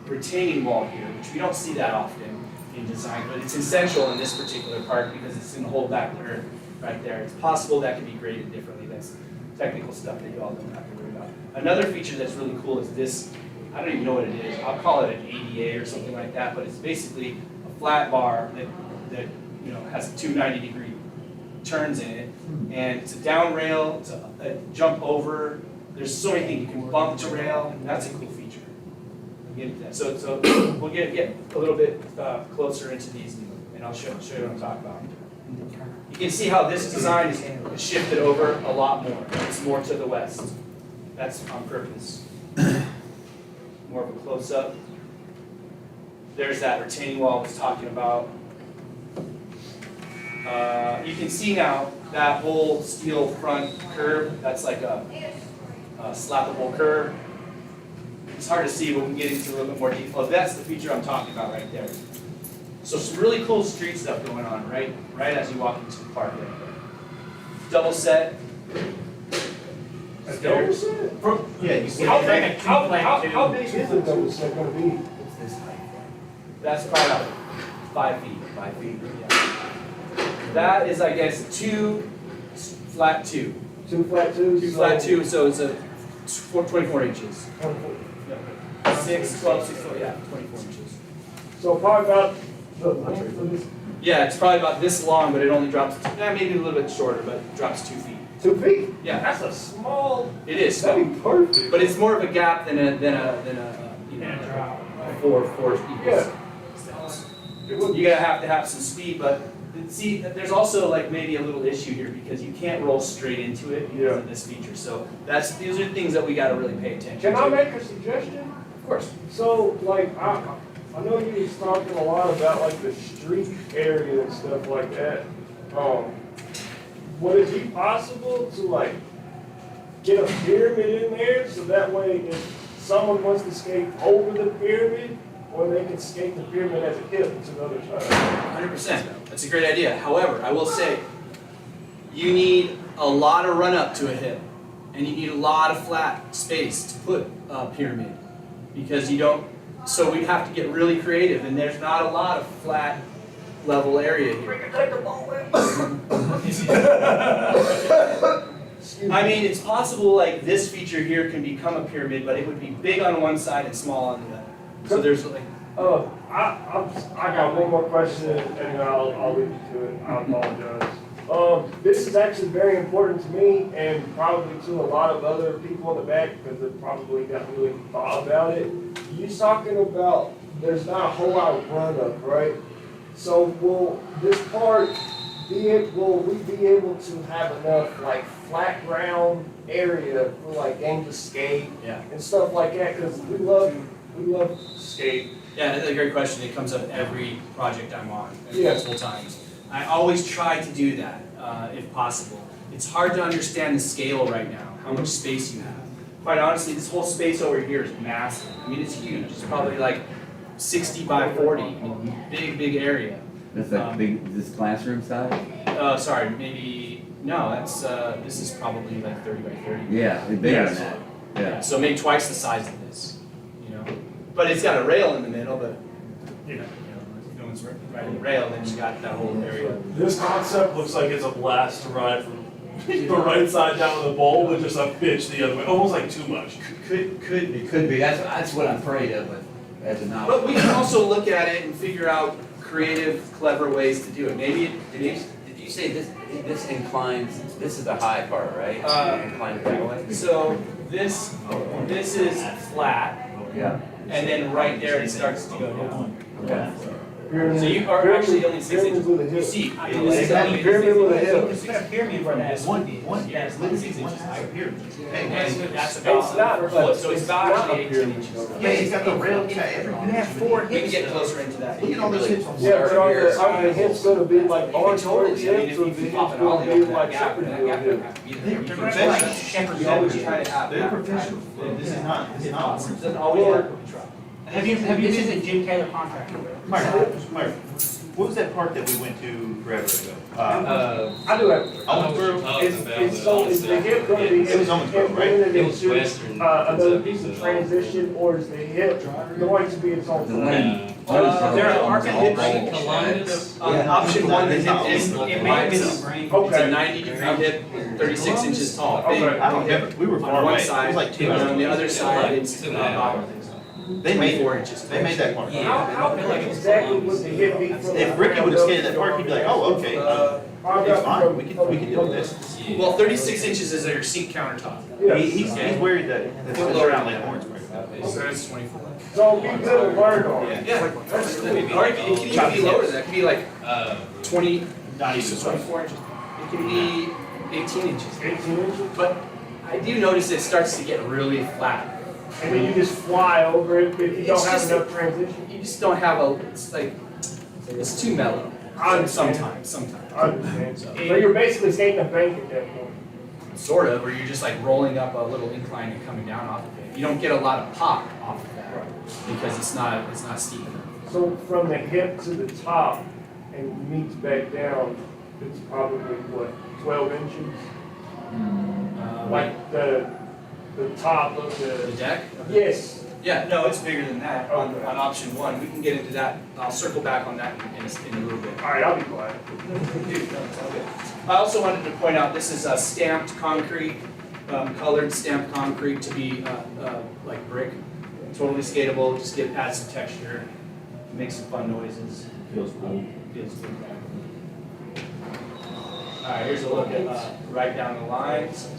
Speaker 3: retaining wall here, which we don't see that often in design, but it's essential in this particular park because it's in the whole back curve right there. It's possible that can be graded differently. That's technical stuff that you all don't have to worry about. Another feature that's really cool is this. I don't even know what it is. I'll call it an ADA or something like that, but it's basically a flat bar that you know has 2 90-degree turns in it, and it's a down rail, it's a jump over. There's so many things you can bump to rail, and that's a cool feature. We'll get into that. So we'll get a little bit closer into these, and I'll show you what I'm talking about. You can see how this design is shifted over a lot more. It's more to the west. That's on purpose. More of a close-up. There's that retaining wall I was talking about. You can see now that whole steel front curb, that's like a slappable curb. It's hard to see, but we can get into a little bit more detail. That's the feature I'm talking about right there. So some really cool street stuff going on right as you walk into the park right there. Double set.
Speaker 4: Double set?
Speaker 6: Yeah, you see.
Speaker 4: How
Speaker 8: It's like
Speaker 4: big,
Speaker 8: a
Speaker 4: how
Speaker 8: two-plan
Speaker 4: big is the double set gonna be?
Speaker 5: It's this height.
Speaker 3: That's probably about 5 feet.
Speaker 5: 5 feet.
Speaker 3: Yeah. That is, I guess, 2 flat 2.
Speaker 4: 2 flat 2s?
Speaker 3: 2 flat 2, so it's a 24 inches. 6, 12, 6, 12, yeah, 24 inches.
Speaker 4: So probably about the length of this,
Speaker 3: Yeah, it's probably about this long, but it only drops, maybe a little bit shorter, but it drops 2 feet.
Speaker 4: 2 feet?
Speaker 3: Yeah,
Speaker 4: That's a small,
Speaker 3: it is.
Speaker 4: that'd be perfect.
Speaker 3: But it's more of a gap than a you know, four equals.
Speaker 4: Yeah. It would
Speaker 3: You're gonna have to have some speed, but see, there's also like maybe a little issue here because you can't roll straight into it because of this feature. So these are things that we gotta really pay attention to.
Speaker 4: Can I make a suggestion?
Speaker 3: Of course.
Speaker 4: So, like, I know you was talking a lot about like the street area and stuff like that. Would it be possible to like get a pyramid in there so that way if someone wants to skate over the pyramid, or they can skate the pyramid as a hip to the other side?
Speaker 3: 100%. That's a great idea. However, I will say, you need a lot of run up to a hip, and you need a lot of flat space to put a pyramid, because you don't. So we have to get really creative, and there's not a lot of flat level area here. I mean, it's possible like this feature here can become a pyramid, but it would be big on one side and small on the other. So there's like.
Speaker 4: I got one more question and I'll leave you to it. I apologize. This is actually very important to me and probably to a lot of other people in the back because they probably got really thought about it. You talking about there's not a whole lot of run up, right? So will this park will we be able to have enough like flat ground area for like games of skate
Speaker 3: Yeah.
Speaker 4: and stuff like that? Cause we love skate.
Speaker 3: Yeah, that's a great question. It comes up every project I'm on,
Speaker 4: Yeah.
Speaker 3: multiple times. I always try to do that, if possible. It's hard to understand the scale right now, how much space you have. Quite honestly, this whole space over here is massive. I mean, it's huge. It's probably like 60 by 40, I mean, big area.
Speaker 1: That's like big, this classroom size?
Speaker 3: Sorry, maybe, no, that's, this is probably like 30 by 30.
Speaker 1: Yeah, bigger than that. Yeah.
Speaker 3: So maybe twice the size of this, you know? But it's got a rail in the middle, but, you know, if no one's riding the rail, then you got that whole area.
Speaker 2: This concept looks like it's a blast to ride from the right side down of the bowl with just a pitch the other way, almost like too much.
Speaker 3: Could be.
Speaker 1: It could be, that's what I'm afraid of as a novice.
Speaker 3: But we can also look at it and figure out creative, clever ways to do it. Maybe
Speaker 1: Did you say this inclines, this is the high part, right? Inclines that way?
Speaker 3: so. This is flat,
Speaker 1: Yeah.
Speaker 3: and then right there it starts to go down.
Speaker 1: Okay.
Speaker 3: So you are actually only 6 inches.
Speaker 4: With a
Speaker 3: You
Speaker 4: hip.
Speaker 3: see,
Speaker 8: I
Speaker 3: this
Speaker 8: mean,
Speaker 3: is
Speaker 8: exactly.
Speaker 3: only
Speaker 4: Pyramid with a hip.
Speaker 8: It's got a pyramid for that.
Speaker 6: One,
Speaker 8: Yeah, it's
Speaker 6: literally
Speaker 8: 6
Speaker 6: one
Speaker 8: inches.
Speaker 6: high pyramid.
Speaker 3: and that's
Speaker 4: It's
Speaker 3: about
Speaker 4: not,
Speaker 3: 4
Speaker 4: but
Speaker 3: foot, so it's about
Speaker 4: not
Speaker 3: actually
Speaker 4: a
Speaker 3: 18
Speaker 4: pyramid.
Speaker 3: inches.
Speaker 6: Yeah, he's got the rail, you got every.
Speaker 8: You have 4
Speaker 3: We can
Speaker 8: hips.
Speaker 3: get closer into that.
Speaker 6: Look at all those hips on
Speaker 4: Yeah, but are the hips gonna be like
Speaker 3: You can
Speaker 4: arch
Speaker 3: totally, I mean,
Speaker 4: hips
Speaker 3: if
Speaker 4: or
Speaker 3: you
Speaker 4: the
Speaker 3: can
Speaker 4: hips
Speaker 3: pop an ollie
Speaker 4: gonna
Speaker 3: over
Speaker 4: be
Speaker 3: that
Speaker 4: like
Speaker 3: gap,
Speaker 4: shepherd
Speaker 3: that gap
Speaker 4: hips?
Speaker 3: would have to be there.
Speaker 6: They're
Speaker 3: You can
Speaker 6: professional.
Speaker 3: try to shepherd, you always try to have
Speaker 6: They're
Speaker 3: that.
Speaker 6: professional. This is not,
Speaker 3: It doesn't always work, but we try.
Speaker 8: Have you been to Jim Taylor contractor?
Speaker 6: Mark, what was that park that we went to forever ago?
Speaker 4: I do have.
Speaker 6: Owensboro?
Speaker 4: Is the hip gonna be
Speaker 6: It was Owensboro, right?
Speaker 4: implemented
Speaker 9: It was
Speaker 4: into,
Speaker 9: western.
Speaker 4: another piece of transition, or is the hip going to be its own
Speaker 1: The
Speaker 4: thing?
Speaker 1: lane.
Speaker 3: There are market hips.
Speaker 9: Columbus.
Speaker 3: Option one, the hip is
Speaker 8: It
Speaker 3: by
Speaker 8: may be
Speaker 3: itself.
Speaker 8: the brain.
Speaker 3: It's a
Speaker 4: Okay.
Speaker 3: 90-degree hip, 36 inches tall. Big
Speaker 4: Okay.
Speaker 6: I don't remember, we were
Speaker 3: on
Speaker 6: far
Speaker 3: one
Speaker 6: away, it
Speaker 3: side,
Speaker 6: was like 2
Speaker 3: and
Speaker 6: hours.
Speaker 3: on the other side, it's
Speaker 9: Two
Speaker 3: about
Speaker 9: hours.
Speaker 6: They made
Speaker 3: 24 inches.
Speaker 6: They made that park.
Speaker 4: How big exactly would the hip be from?
Speaker 6: If Ricky would've skated that park, he'd be like, oh, okay, it's fine, we can deal with this.
Speaker 3: Well, 36 inches is your seat countertop.
Speaker 6: He's worried that that's around like Owensboro.
Speaker 3: So it's 24.
Speaker 4: So it'd be good to learn on.
Speaker 3: Yeah. Or it can even be lower than that. It could be like 20,
Speaker 6: Not
Speaker 3: so
Speaker 6: even
Speaker 3: 24 inches. It can be 18 inches.
Speaker 4: 18 inches?
Speaker 3: But I do notice it starts to get really flat.
Speaker 4: And then you just fly over it if you
Speaker 3: It's
Speaker 4: don't have
Speaker 3: just
Speaker 4: enough transition?
Speaker 3: You just don't have a, it's like, it's too mellow.
Speaker 4: I understand.
Speaker 3: Sometimes.
Speaker 4: I understand. So you're basically skating a bank at that point.
Speaker 3: Sort of, or you're just like rolling up a little incline and coming down off of it. You don't get a lot of pop off of that because it's not steep enough.
Speaker 4: So from the hip to the top and meets back down, it's probably what, 12 inches? Like the top of
Speaker 3: The
Speaker 4: the,
Speaker 3: deck?
Speaker 4: yes.
Speaker 3: Yeah, no, it's bigger than that on
Speaker 4: Okay.
Speaker 3: option one. We can get into that. I'll circle back on that in a little bit.
Speaker 4: All right, I'll be quiet.
Speaker 3: I also wanted to point out, this is stamped concrete, colored stamped concrete to be like brick. Totally skatable, just add some texture, make some fun noises.
Speaker 6: Feels cool.
Speaker 3: Feels good. All right, here's a look at right down the lines.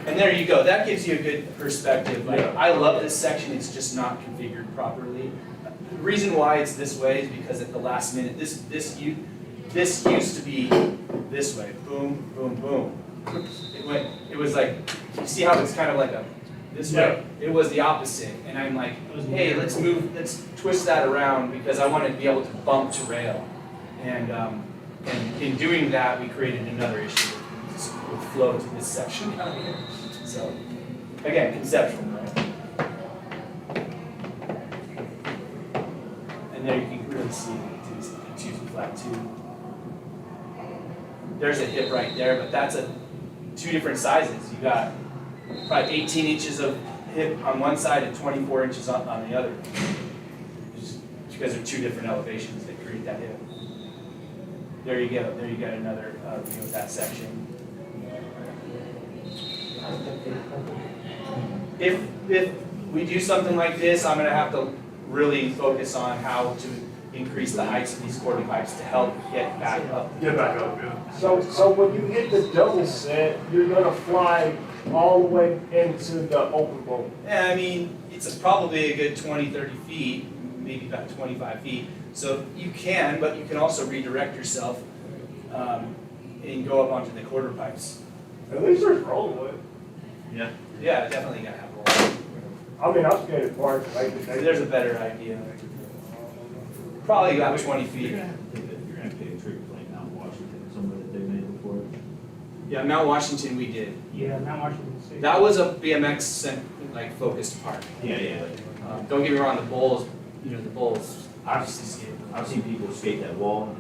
Speaker 3: And there you go, that gives you a good perspective. Like, I love this section, it's just not configured properly. The reason why it's this way is because at the last minute, this used to be this way, boom, boom, boom. It was like, you see how it's kind of like this way? It was the opposite, and I'm like, hey, let's twist that around because I want to be able to bump to rail. And in doing that, we created another issue with flow to this section down here. So, again, conceptual, right? And there you can really see it's usually flat too. There's a hip right there, but that's two different sizes. You got probably 18 inches of hip on one side and 24 inches on the other. Just because they're two different elevations that create that hip. There you go. There you got another view of that section. If we do something like this, I'm going to have to really focus on how to increase the heights of these quarter pipes to help get back up.
Speaker 2: Get back up, yeah.
Speaker 4: So when you hit the double set, you're gonna fly all the way into the open bowl.
Speaker 3: Yeah, I mean, it's probably a good 20, 30 feet, maybe about 25 feet. So you can, but you can also redirect yourself and go up onto the quarter pipes.
Speaker 4: At least there's rollaway.
Speaker 3: Yeah, definitely gotta have roll.
Speaker 4: I mean, I've skated parks like
Speaker 3: Maybe there's a better idea. Probably about 20 feet.
Speaker 6: You're gonna have to pay a trip like Mount Washington, somewhere that they made before.
Speaker 3: Yeah, Mount Washington we did.
Speaker 8: Yeah, Mount Washington State.
Speaker 3: That was a like focused park.
Speaker 6: Yeah.
Speaker 3: Don't get me wrong, the bowls, the bowls, obviously skated.
Speaker 6: I've seen people skate that wall, and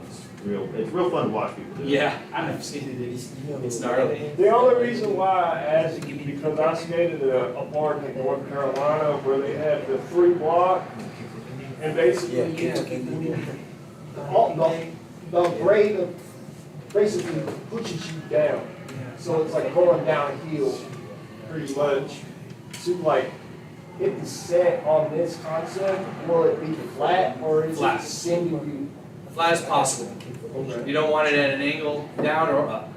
Speaker 6: it's real fun to watch people do it.
Speaker 3: Yeah, I've seen it. It's gnarly.
Speaker 4: The only reason why I asked is because I skated a park in North Carolina where they had the 3 block, and basically the grade of basically pushes you down. So it's like going downhill pretty much. So like, if it's set on this concept, will it be flat or is
Speaker 3: Flat.
Speaker 4: it sending you?
Speaker 3: Flat as possible. You don't want it at an angle down or up.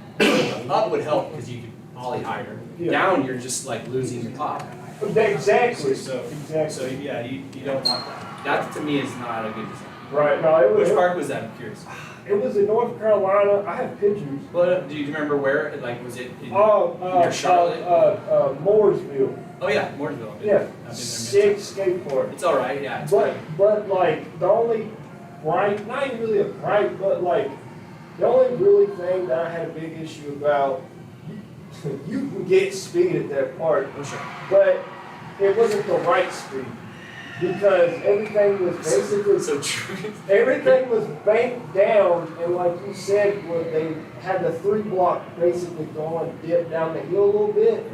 Speaker 3: Up would help because you could ollie higher.
Speaker 4: Yeah.
Speaker 3: Down, you're just like losing your pop.
Speaker 4: Exactly.
Speaker 3: So
Speaker 4: Exactly.
Speaker 3: yeah, you don't want that. That to me is not a good design.
Speaker 4: Right. No, it was.
Speaker 3: Which park was that? I'm curious.
Speaker 4: It was in North Carolina. I have pictures.
Speaker 3: But do you remember where? Like, was it in
Speaker 4: Oh,
Speaker 3: near Charlotte?
Speaker 4: Mooresville.
Speaker 3: Oh yeah, Mooresville. I've been
Speaker 4: Yeah,
Speaker 3: there. I've been there.
Speaker 4: sick skate park.
Speaker 3: It's all right. Yeah, it's great.
Speaker 4: But like the only bright, not even really a bright, but like the only really thing that I had a big issue about, you can get speed at that park,
Speaker 3: For sure.
Speaker 4: but it wasn't the right speed because everything was basically
Speaker 3: So true.
Speaker 4: everything was banked down, and like you said, when they had the 3 block basically going dip down the hill a little bit.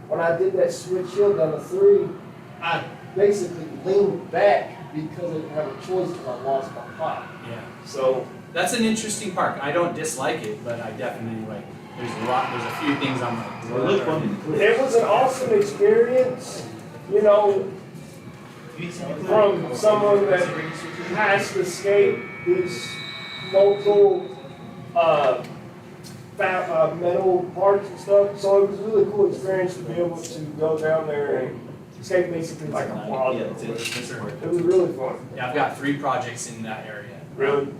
Speaker 4: When I did that switch hill down the 3, I basically leaned back because I didn't have a choice because I lost my pop.
Speaker 3: Yeah.
Speaker 4: So
Speaker 3: That's an interesting park. I don't dislike it, but I definitely like. There's a few things I'm like.
Speaker 6: It looked fun in the clip.
Speaker 4: it was an awesome experience, you know, from someone that has to skate these local metal parks and stuff. So it was a really cool experience to be able to go down there and skate basically like a quad.
Speaker 6: Yeah,
Speaker 4: It
Speaker 6: it's
Speaker 4: was really fun.
Speaker 3: Yeah, I've got 3 projects in that area.
Speaker 4: Really?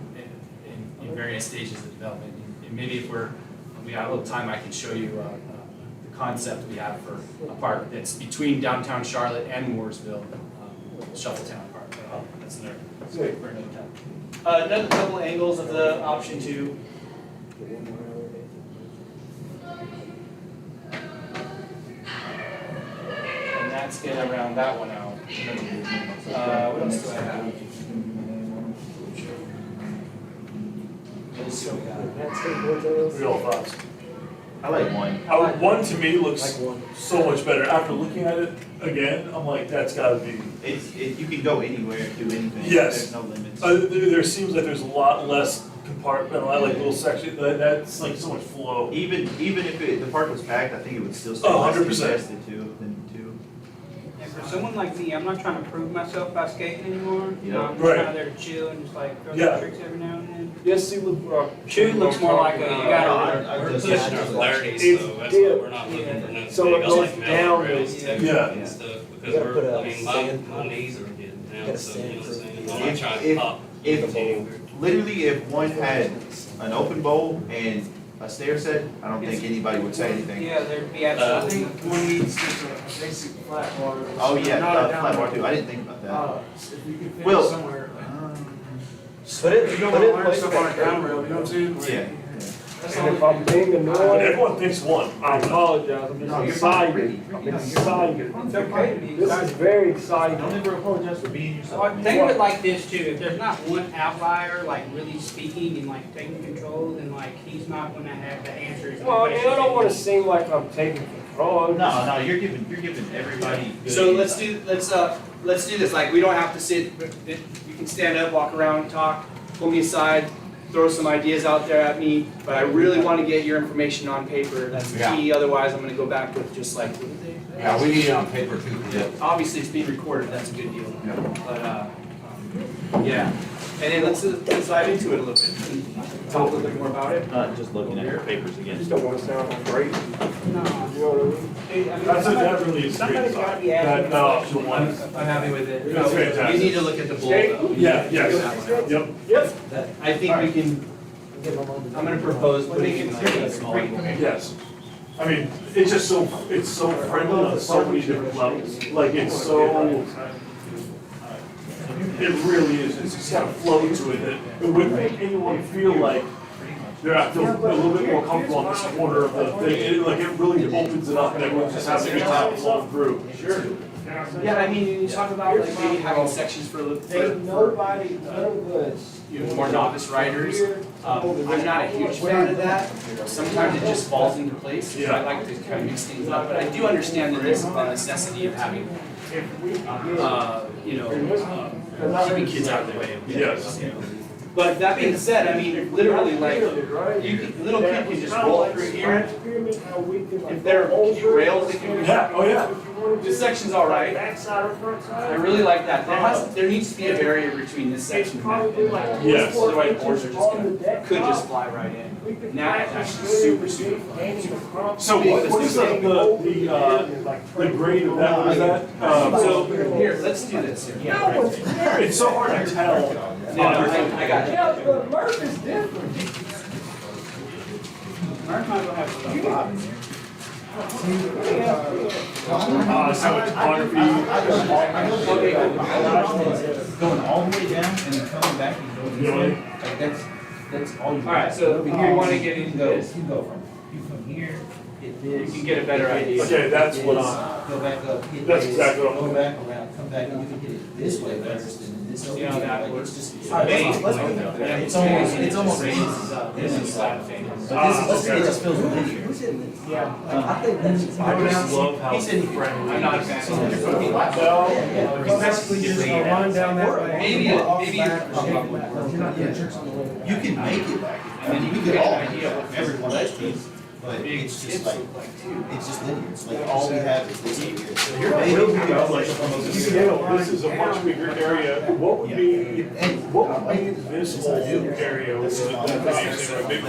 Speaker 3: In various stages of development. And maybe if we got a little time, I can show you the concept we have for a park that's between downtown Charlotte and Mooresville, Shuffletown Park. That's another.
Speaker 4: Sick.
Speaker 3: for another time. Another couple angles of the option 2. And that's gonna round that one out. What else do I have? Let's see what we got.
Speaker 2: Real thoughts.
Speaker 6: I like one.
Speaker 2: One to me looks
Speaker 5: Like one.
Speaker 2: so much better. After looking at it again, I'm like, that's gotta be.
Speaker 6: You can go anywhere, do anything.
Speaker 2: Yes.
Speaker 6: There's no limits.
Speaker 2: There seems like there's a lot less compartmentalized, like little section, that's like so much flow.
Speaker 6: Even if the park was packed, I think it would still stay
Speaker 2: Oh,
Speaker 6: less
Speaker 2: 100%.
Speaker 6: congested too than 2.
Speaker 8: And for someone like me, I'm not trying to prove myself by skating anymore. You know, I'm just
Speaker 2: Right.
Speaker 8: kind of there to chill and just like throw
Speaker 2: Yeah.
Speaker 8: some tricks every now and then.
Speaker 4: Yes, see what.
Speaker 8: Shoe looks more like a, you gotta,
Speaker 9: We're
Speaker 4: It's
Speaker 9: pushing our polarities,
Speaker 4: it's
Speaker 9: so that's
Speaker 4: dip.
Speaker 9: why we're not looking for no
Speaker 4: So
Speaker 9: big,
Speaker 4: it goes
Speaker 9: like metal
Speaker 4: down
Speaker 9: rails,
Speaker 4: with-
Speaker 9: texture
Speaker 2: Yeah.
Speaker 9: and stuff, because
Speaker 5: You gotta put
Speaker 9: we're,
Speaker 5: a
Speaker 9: I mean,
Speaker 5: sand-
Speaker 9: my knees are getting down,
Speaker 5: Get a
Speaker 9: so you know what I'm
Speaker 5: sand
Speaker 9: saying?
Speaker 5: proof.
Speaker 9: I'm not trying to
Speaker 6: If-
Speaker 9: pop.
Speaker 6: Literally, if one had an open bowl and a stair set, I don't think anybody would say anything.
Speaker 8: yeah, there'd be
Speaker 4: I
Speaker 8: absolutely.
Speaker 4: think one needs just a basic flat bar.
Speaker 6: Oh yeah,
Speaker 4: Not a down
Speaker 6: flat bar
Speaker 4: bar.
Speaker 6: too. I didn't think about that.
Speaker 4: If you could fit
Speaker 6: Well-
Speaker 4: it somewhere.
Speaker 5: Put it,
Speaker 4: You don't
Speaker 5: put
Speaker 4: wanna
Speaker 5: it
Speaker 4: learn
Speaker 5: place
Speaker 4: stuff
Speaker 5: that
Speaker 4: on a ground rail, you know what I'm saying?
Speaker 6: Yeah.
Speaker 4: And if I'm being
Speaker 2: But
Speaker 4: annoying,
Speaker 2: everyone thinks one.
Speaker 4: I apologize, I'm just excited. I'm excited.
Speaker 8: It's okay to be
Speaker 4: This is
Speaker 8: excited.
Speaker 4: very exciting.
Speaker 6: Don't ever apologize for being yourself.
Speaker 8: Well, think of it like this too, if there's not one outlier, like really speaking and like taking control, then like he's not gonna have the answers.
Speaker 4: Well, and I don't wanna seem like I'm taking control.
Speaker 6: No, you're giving everybody good.
Speaker 3: So let's do this. Like, we don't have to sit. You can stand up, walk around, talk, pull me aside, throw some ideas out there at me. But I really want to get your information on paper. That's the key. Otherwise, I'm going to go back with just like. What did they?
Speaker 1: Yeah, we need it on paper too.
Speaker 3: Obviously, it's being recorded. That's a good deal. But yeah. And then let's dive into it a little bit, and talk a little bit more about it.
Speaker 6: Just looking at your papers
Speaker 4: I
Speaker 6: again.
Speaker 4: just don't wanna sound crazy,
Speaker 8: No.
Speaker 4: you know what I mean?
Speaker 8: Hey, I mean,
Speaker 2: That's
Speaker 8: somebody-
Speaker 2: that really is great
Speaker 8: somebody's gotta
Speaker 2: design,
Speaker 8: be asking
Speaker 2: that option
Speaker 8: questions.
Speaker 2: one.
Speaker 3: I'm happy with it.
Speaker 2: That's fantastic.
Speaker 3: You need to look at the bowl though.
Speaker 2: Yeah, yes, yep.
Speaker 4: Yep.
Speaker 3: I think we can, I'm gonna propose putting in like a small.
Speaker 2: Yes. I mean, it's just so, it's so friendly on so many different levels. Like, it's so, it really is, it's just got a flow to it that it wouldn't make anyone feel like they're a little bit more comfortable on this corner of the thing. It really opens it up and everyone's just having a good time flowing through. Sure.
Speaker 3: Yeah, I mean, you talk about like maybe having sections for
Speaker 4: Ain't nobody, none of us.
Speaker 3: you know, more novice riders. I'm not a huge fan of that. Sometimes it just falls into place. So I like to kind of mix things up, but I do understand the necessity of having, keeping kids out of the way.
Speaker 2: Yes.
Speaker 3: But that being said, I mean, literally, like, little kid can just roll through here. If there are rails, they can.
Speaker 2: Yeah, oh yeah.
Speaker 3: This section's all right. I really like that. There needs to be a barrier between this section and that.
Speaker 2: Yes.
Speaker 3: Otherwise, boards are just could just fly right in. Now it's actually super, super fun.
Speaker 2: So what is the grade of that, what is that?
Speaker 3: So here, let's do this here.
Speaker 2: It's so hard to tell.
Speaker 3: No, I got you.
Speaker 4: Yeah, but Murph is different.
Speaker 8: Mark might as well have some Bob in there.
Speaker 2: So photography.
Speaker 6: Going all the way down and then coming back and going this way, like that's all you.
Speaker 3: All right, so you want to get into this.
Speaker 6: You go from here, hit
Speaker 3: You
Speaker 6: this.
Speaker 3: can get a better idea.
Speaker 2: Okay, that's
Speaker 6: hit
Speaker 2: what
Speaker 6: this,
Speaker 2: I'm,
Speaker 6: go back up, hit
Speaker 2: that's
Speaker 6: this,
Speaker 2: exactly what I'm
Speaker 6: go
Speaker 2: looking
Speaker 6: back around, come back, and you can hit it this way first, and then this over
Speaker 3: See how
Speaker 6: here,
Speaker 3: that
Speaker 6: like,
Speaker 3: works?
Speaker 6: it's just.
Speaker 3: It's amazing.
Speaker 6: Yeah, it's almost raises up, this is flat thing. But this, it just feels linear.
Speaker 3: Yeah.
Speaker 5: I think that's.
Speaker 2: I just love how
Speaker 6: He said he could-
Speaker 2: friendly.
Speaker 3: I'm not a fan.
Speaker 2: No.
Speaker 3: Basically just a line down that way. Maybe
Speaker 6: You can make it back,
Speaker 3: And then you can
Speaker 6: could
Speaker 3: get
Speaker 6: all
Speaker 3: an idea of what
Speaker 6: every one of those pieces, but it's just like, it's just linear, it's like all we have is this here. So
Speaker 2: You're
Speaker 6: maybe
Speaker 2: really
Speaker 6: we could
Speaker 2: about
Speaker 6: like
Speaker 2: like,
Speaker 6: almost
Speaker 2: this is a much bigger area. What would be,
Speaker 6: And
Speaker 2: what would be this whole area with the big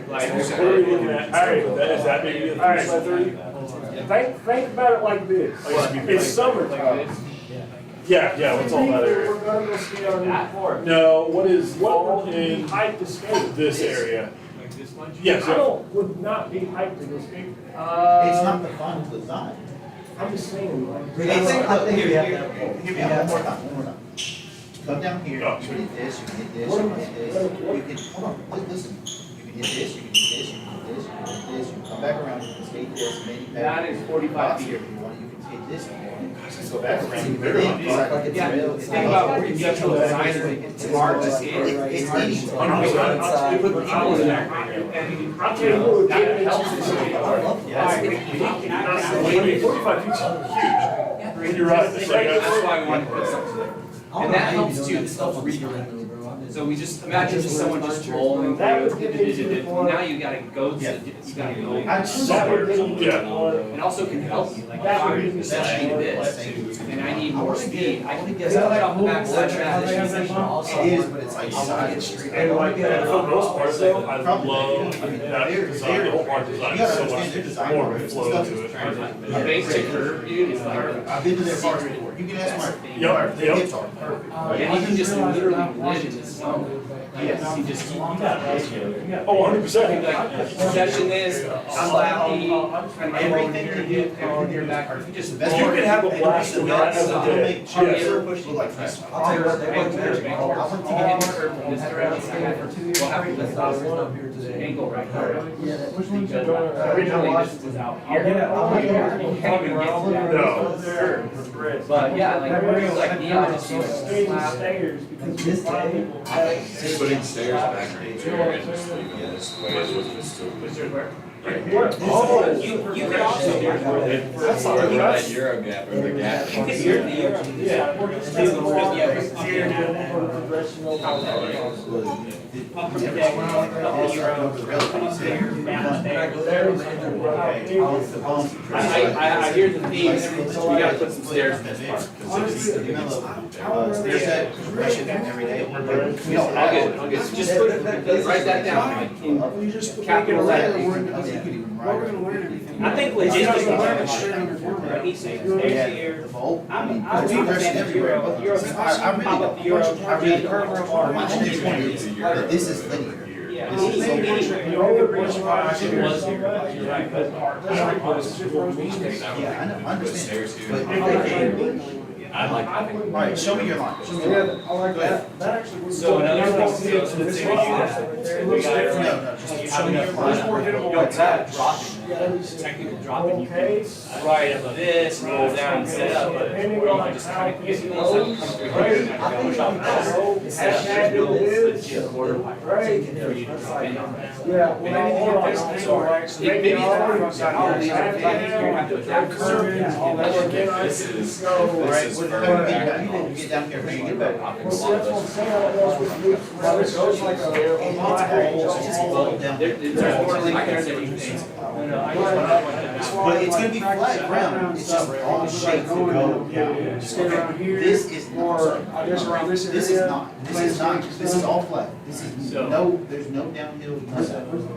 Speaker 3: Like,
Speaker 2: What are we looking at? Alright, is that maybe a 30 by 30?
Speaker 4: Think about it like this. It's summertime.
Speaker 2: Yeah, what's all that area?
Speaker 4: We're gonna go ski on that park.
Speaker 2: No, what is all in
Speaker 4: Height to skate.
Speaker 2: this area?
Speaker 3: Like this much?
Speaker 2: Yes,
Speaker 4: I don't, would not be height to go skate.
Speaker 6: it's not the final design.
Speaker 4: I'm just saying, like.
Speaker 5: I think we have to have a poll.
Speaker 6: Hear me out, one more time. Come down here, you
Speaker 2: Oh,
Speaker 6: can hit this, you can hit this, you can hit this, you can, hold on, listen. You can hit this, you can hit this, you can hit this, you can hit this, you can come back around, you can skate this, maybe.
Speaker 3: That is 45 feet.
Speaker 6: If you want, you can skate this, if you want, go back around.
Speaker 3: Yeah, think about conceptual design, it's hard to see.
Speaker 6: It's easy.
Speaker 3: We put the towels in there, and
Speaker 4: I'll tell you what,
Speaker 3: that helps us see it.
Speaker 2: I mean, 45 feet's huge. You're right. It's like,
Speaker 3: That's why we want to put something there. And that helps too, this helps redirect. So we just, imagine just someone just rolling
Speaker 4: That
Speaker 3: through,
Speaker 4: would get into the
Speaker 3: now you gotta go, you gotta go.
Speaker 4: That would get into
Speaker 2: Yeah.
Speaker 3: It also can help you, like, if I'm essentially this, and I need more speed, I can get off the backside transition.
Speaker 6: It is, but it's like side street.
Speaker 2: and like, for the most part though, I love that design, the whole park design is so much more flow to it.
Speaker 3: A basic curve, dude, is like,
Speaker 6: I've been to their parks before, you can ask Mark.
Speaker 2: Yep,
Speaker 6: Their
Speaker 2: yep.
Speaker 6: guitar, perfect.
Speaker 3: and you can just literally live in this zone. Yes, you just,
Speaker 2: Oh, 100%.
Speaker 3: like, session this, slappy, kind of everything you do, everything you're back, you just.
Speaker 2: You can have a blast and not have a day.
Speaker 3: Have you ever pushed
Speaker 6: Look like this.
Speaker 3: I want to get the curve from this direction, we'll have to lift off this angle right here. Because originally this was out here. You can't even get to that.
Speaker 2: No.
Speaker 3: But yeah, like neon just seems
Speaker 4: Skating
Speaker 3: slap.
Speaker 4: stairs because
Speaker 5: This
Speaker 4: a lot of
Speaker 5: day,
Speaker 4: people.
Speaker 10: Putting stairs back right here and just leaving it this way is what's still.
Speaker 2: Oh,
Speaker 3: You could also do it.
Speaker 2: That's not
Speaker 10: Or
Speaker 2: right.
Speaker 10: that Euro gap or the gap.
Speaker 3: You could hear the.
Speaker 4: Yeah, we're just
Speaker 3: It's
Speaker 4: taking
Speaker 3: the-
Speaker 4: more
Speaker 3: yeah,
Speaker 4: this here and for the progression of.
Speaker 6: Well,
Speaker 3: I hear the themes, we gotta put some stairs in this park.
Speaker 6: There's that progression every day.
Speaker 3: I'll get, just write that down, like, in capital letters.
Speaker 8: We're gonna learn everything.
Speaker 3: I think logistically,
Speaker 8: Like he's saying, stairs here.
Speaker 6: The vault, I
Speaker 8: I'm
Speaker 6: mean,
Speaker 8: a
Speaker 6: there's
Speaker 8: big
Speaker 6: progression
Speaker 8: fan of
Speaker 6: everywhere.
Speaker 8: Euro.
Speaker 6: I really
Speaker 8: Pop up the Euro,
Speaker 6: I really
Speaker 8: the curve
Speaker 6: don't.
Speaker 8: around.
Speaker 6: My only point is that this is linear.
Speaker 8: Yeah.
Speaker 6: This is
Speaker 8: Anywhere.
Speaker 4: The only reason why I
Speaker 3: It
Speaker 4: should
Speaker 3: was here, you're right, but
Speaker 6: Yeah, I understand,
Speaker 10: Stairs here.
Speaker 6: but
Speaker 9: I like.
Speaker 6: alright, show me your line. Show me your line.
Speaker 4: I like that. That actually would.
Speaker 3: So another thing too, so let's say we do that. We got it.
Speaker 6: No, just show me your line.
Speaker 3: Yo, it's not dropping, it's technically dropping, you can ride up this, roll down and set up, but or you can just kind of, if you want to come through here and have to go shop this, set up, there's legit quarter pipe for you to drop in on that.
Speaker 4: Yeah, well, I want this angle, right, so
Speaker 3: Maybe
Speaker 4: maybe I'll
Speaker 3: it's not all these are, you have to adapt curve and all that shit.
Speaker 10: This is perfect.
Speaker 6: You get down here, bring it back.
Speaker 4: Well, that's what I'm saying, I don't know if we, well, this goes like a.
Speaker 3: There's more link there than you think.
Speaker 6: But it's gonna be flat ground, it's just all shapes that go down.
Speaker 8: Stay around here.
Speaker 6: This is
Speaker 8: Or
Speaker 6: not,
Speaker 8: I guess around this area.
Speaker 6: this is not, this is all flat. This is
Speaker 3: So-
Speaker 6: no, there's no downhill, nothing.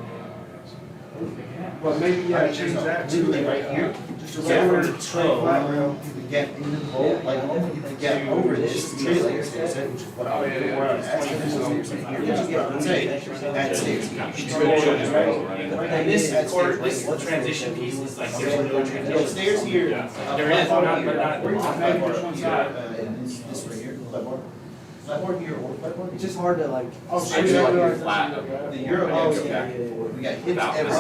Speaker 8: But maybe, yeah, change that to.
Speaker 6: Literally right here. Just
Speaker 3: Yeah.
Speaker 6: over the straight flat ground, you could get into the vault, like, you could get over this, it's really like stairs, which is what I would do. Let's say, that stairs.
Speaker 3: And this quarter, this transition piece is like, there's no
Speaker 6: The
Speaker 3: transition.
Speaker 6: stairs here.
Speaker 3: There is, but not at the bottom.
Speaker 6: And this right here, flatboard. Flatboard here or flatboard.
Speaker 5: It's just hard to like.
Speaker 8: Oh,
Speaker 10: I do like your flat.
Speaker 6: The Euro.
Speaker 5: Oh,
Speaker 10: yeah,
Speaker 5: yeah,
Speaker 10: yeah,
Speaker 5: yeah, yeah.
Speaker 6: We got hits
Speaker 10: Without
Speaker 6: every
Speaker 10: this.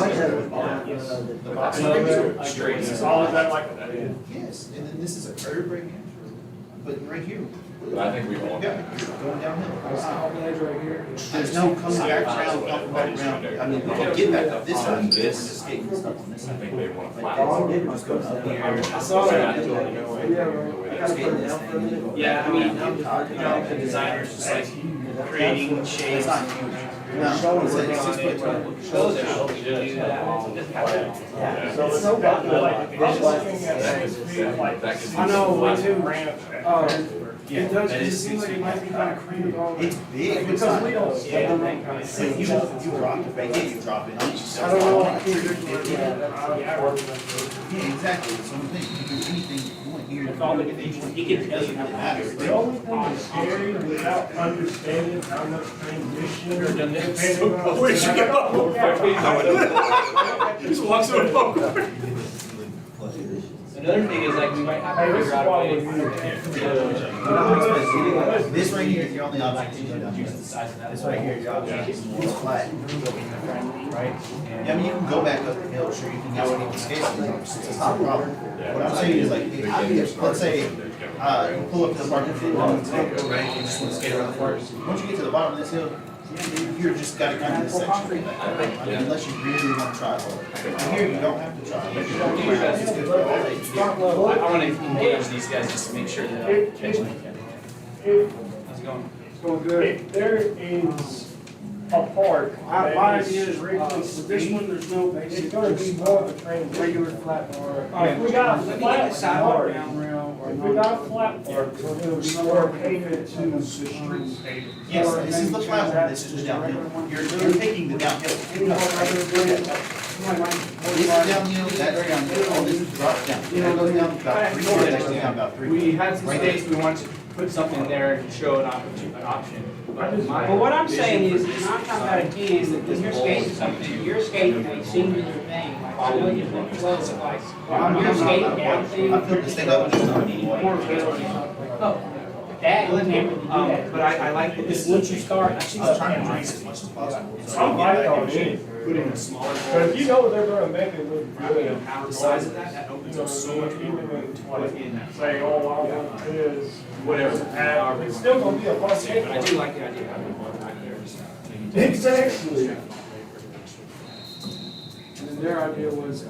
Speaker 6: single. The box.
Speaker 10: Straight.
Speaker 2: It's all of that like that.
Speaker 6: Yes, and then this is a curve right here. But right here.
Speaker 10: I think we all.
Speaker 6: Yeah, going downhill.
Speaker 8: Edge right here.
Speaker 6: There's no coming back around, up and back around. I mean, we can get back up this way, this is skating stuff on this
Speaker 10: I
Speaker 6: side.
Speaker 10: think they want a flat.
Speaker 5: Dog did just go down
Speaker 6: Here.
Speaker 3: I saw that.
Speaker 4: Yeah, right.
Speaker 5: I gotta put it down for a minute.
Speaker 3: Yeah, I mean, the designer's just like creating shapes.
Speaker 6: It's not huge. No, it's like 6 foot 12.
Speaker 3: Shows how we do that. Just have that.
Speaker 5: Yeah.
Speaker 4: So
Speaker 5: It's so bad.
Speaker 4: I'm looking at 6 feet, like.
Speaker 10: That could be.
Speaker 8: I know, way too.
Speaker 4: Ramp.
Speaker 8: It does,
Speaker 6: that
Speaker 8: it
Speaker 6: is
Speaker 8: seems like it might be kind of cramped all.
Speaker 6: It's big. It's
Speaker 4: Because
Speaker 6: not.
Speaker 4: we don't.
Speaker 3: Yeah.
Speaker 6: Like you drop it right here, you drop it on yourself.
Speaker 8: I don't know.
Speaker 6: Yeah, exactly, that's what I'm saying, you can do anything you want here.
Speaker 3: With all the things, he can tell you how to
Speaker 6: matter.
Speaker 4: The only thing that's scary without understanding how much transition.
Speaker 3: Never done this.
Speaker 4: depending on-
Speaker 3: Where'd you go?
Speaker 2: Just walks to a phone.
Speaker 3: Another thing is like, we might have
Speaker 4: Hey,
Speaker 3: to
Speaker 4: this
Speaker 3: figure
Speaker 4: is
Speaker 3: out a
Speaker 4: why
Speaker 3: way
Speaker 4: we
Speaker 3: to.
Speaker 6: This right here is your only option to do
Speaker 3: Use the size of that.
Speaker 6: This right here is your option, it's flat.
Speaker 3: Right?
Speaker 6: Yeah, I mean, you can go back up the hill, sure, you can go and get the skates, it's not a problem. What I'm saying is like, if, let's say, you pull up to the parking lot, right, you just want to skate around the park. Once you get to the bottom of this hill, you're just gotta come to this section. Unless you really want to try hard. And here, you don't have to try.
Speaker 3: Do your best.
Speaker 6: It's good for all ages.
Speaker 3: I wanna engage these guys just to make sure that I catch them.
Speaker 4: If,
Speaker 3: How's it going?
Speaker 8: It's going good.
Speaker 4: if there is a park.
Speaker 8: My
Speaker 4: that
Speaker 8: idea is,
Speaker 4: strictly
Speaker 8: with this one, there's no
Speaker 4: It's
Speaker 8: basic.
Speaker 4: gonna be more of a transition.
Speaker 8: Regular flat bar.
Speaker 4: If we got a
Speaker 8: Let me
Speaker 4: flat
Speaker 8: get the sidewalk
Speaker 4: park,
Speaker 8: down rail or
Speaker 4: if we got a
Speaker 8: non.
Speaker 4: flat park, we're gonna be more catered to the street.
Speaker 6: Yes, this is the flat one, this is the downhill. You're taking the downhill.
Speaker 8: Any more regular,
Speaker 6: This is downhill, that's downhill, all this is drop down. That goes down about 3 feet, that goes down about 3 feet.
Speaker 3: We had some space, we wanted to put something there to show an option.
Speaker 8: Well, what I'm saying is, and I'm talking about again, is that when you're skating something, you're skating a singular thing. Like, I know you're looking close, like, you're skating down thing.
Speaker 6: I filled this thing up with just not any water.
Speaker 8: Oh, that, you can't really do that.
Speaker 3: But I like this, once you start, actually.
Speaker 6: I was trying to drink as much as possible. so I
Speaker 4: I'm
Speaker 6: can
Speaker 4: like
Speaker 6: get back
Speaker 4: on
Speaker 6: in shape.
Speaker 4: it.
Speaker 3: Put in a smaller bowl.
Speaker 4: But if you know they're gonna make it look good.
Speaker 3: Half the size of that, that opens up so much more.
Speaker 4: Say, oh, I want this.
Speaker 3: Whatever.
Speaker 4: It's still gonna be a fun
Speaker 3: But I
Speaker 4: game.
Speaker 3: do like the idea of having one back there. just
Speaker 4: Exactly.
Speaker 8: And then their idea was,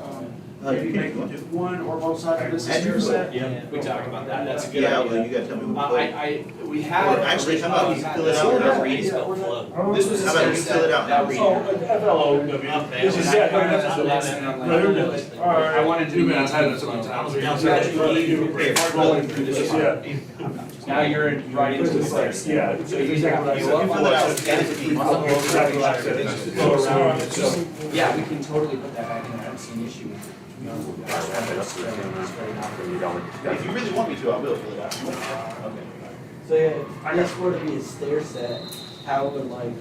Speaker 8: If you make one or both sides of this a stair set, we talked about that, that's a good
Speaker 6: Yeah, well,
Speaker 8: idea.
Speaker 6: you gotta tell me what to
Speaker 8: We had.
Speaker 6: Or actually, how about you fill it out?
Speaker 8: This was a
Speaker 6: How about
Speaker 8: stair
Speaker 6: you
Speaker 8: set.
Speaker 6: fill it out?
Speaker 8: That we-
Speaker 2: Oh, FLOW. This is,
Speaker 8: And I
Speaker 2: yeah,
Speaker 8: kinda
Speaker 2: that's
Speaker 8: put
Speaker 2: the
Speaker 8: that
Speaker 2: last
Speaker 8: in on like-
Speaker 2: Right, there it is. All right.
Speaker 8: I wanted to
Speaker 2: Dude, man,
Speaker 8: be-
Speaker 2: I've had it so many times.
Speaker 8: Now
Speaker 2: Rolling through this. Yeah.
Speaker 8: Now you're right into the stairs.
Speaker 2: Yeah.
Speaker 8: So you
Speaker 2: Exactly what I
Speaker 8: you
Speaker 2: said.
Speaker 8: up
Speaker 6: You fill it out.
Speaker 2: Exactly what I said. It's just go around, it's just-
Speaker 8: Yeah, we can totally put that back in there, I don't see an issue with it.
Speaker 6: If you really want me to, I will fill it out. Okay.
Speaker 5: So yeah, if this were to be a stair set, how would like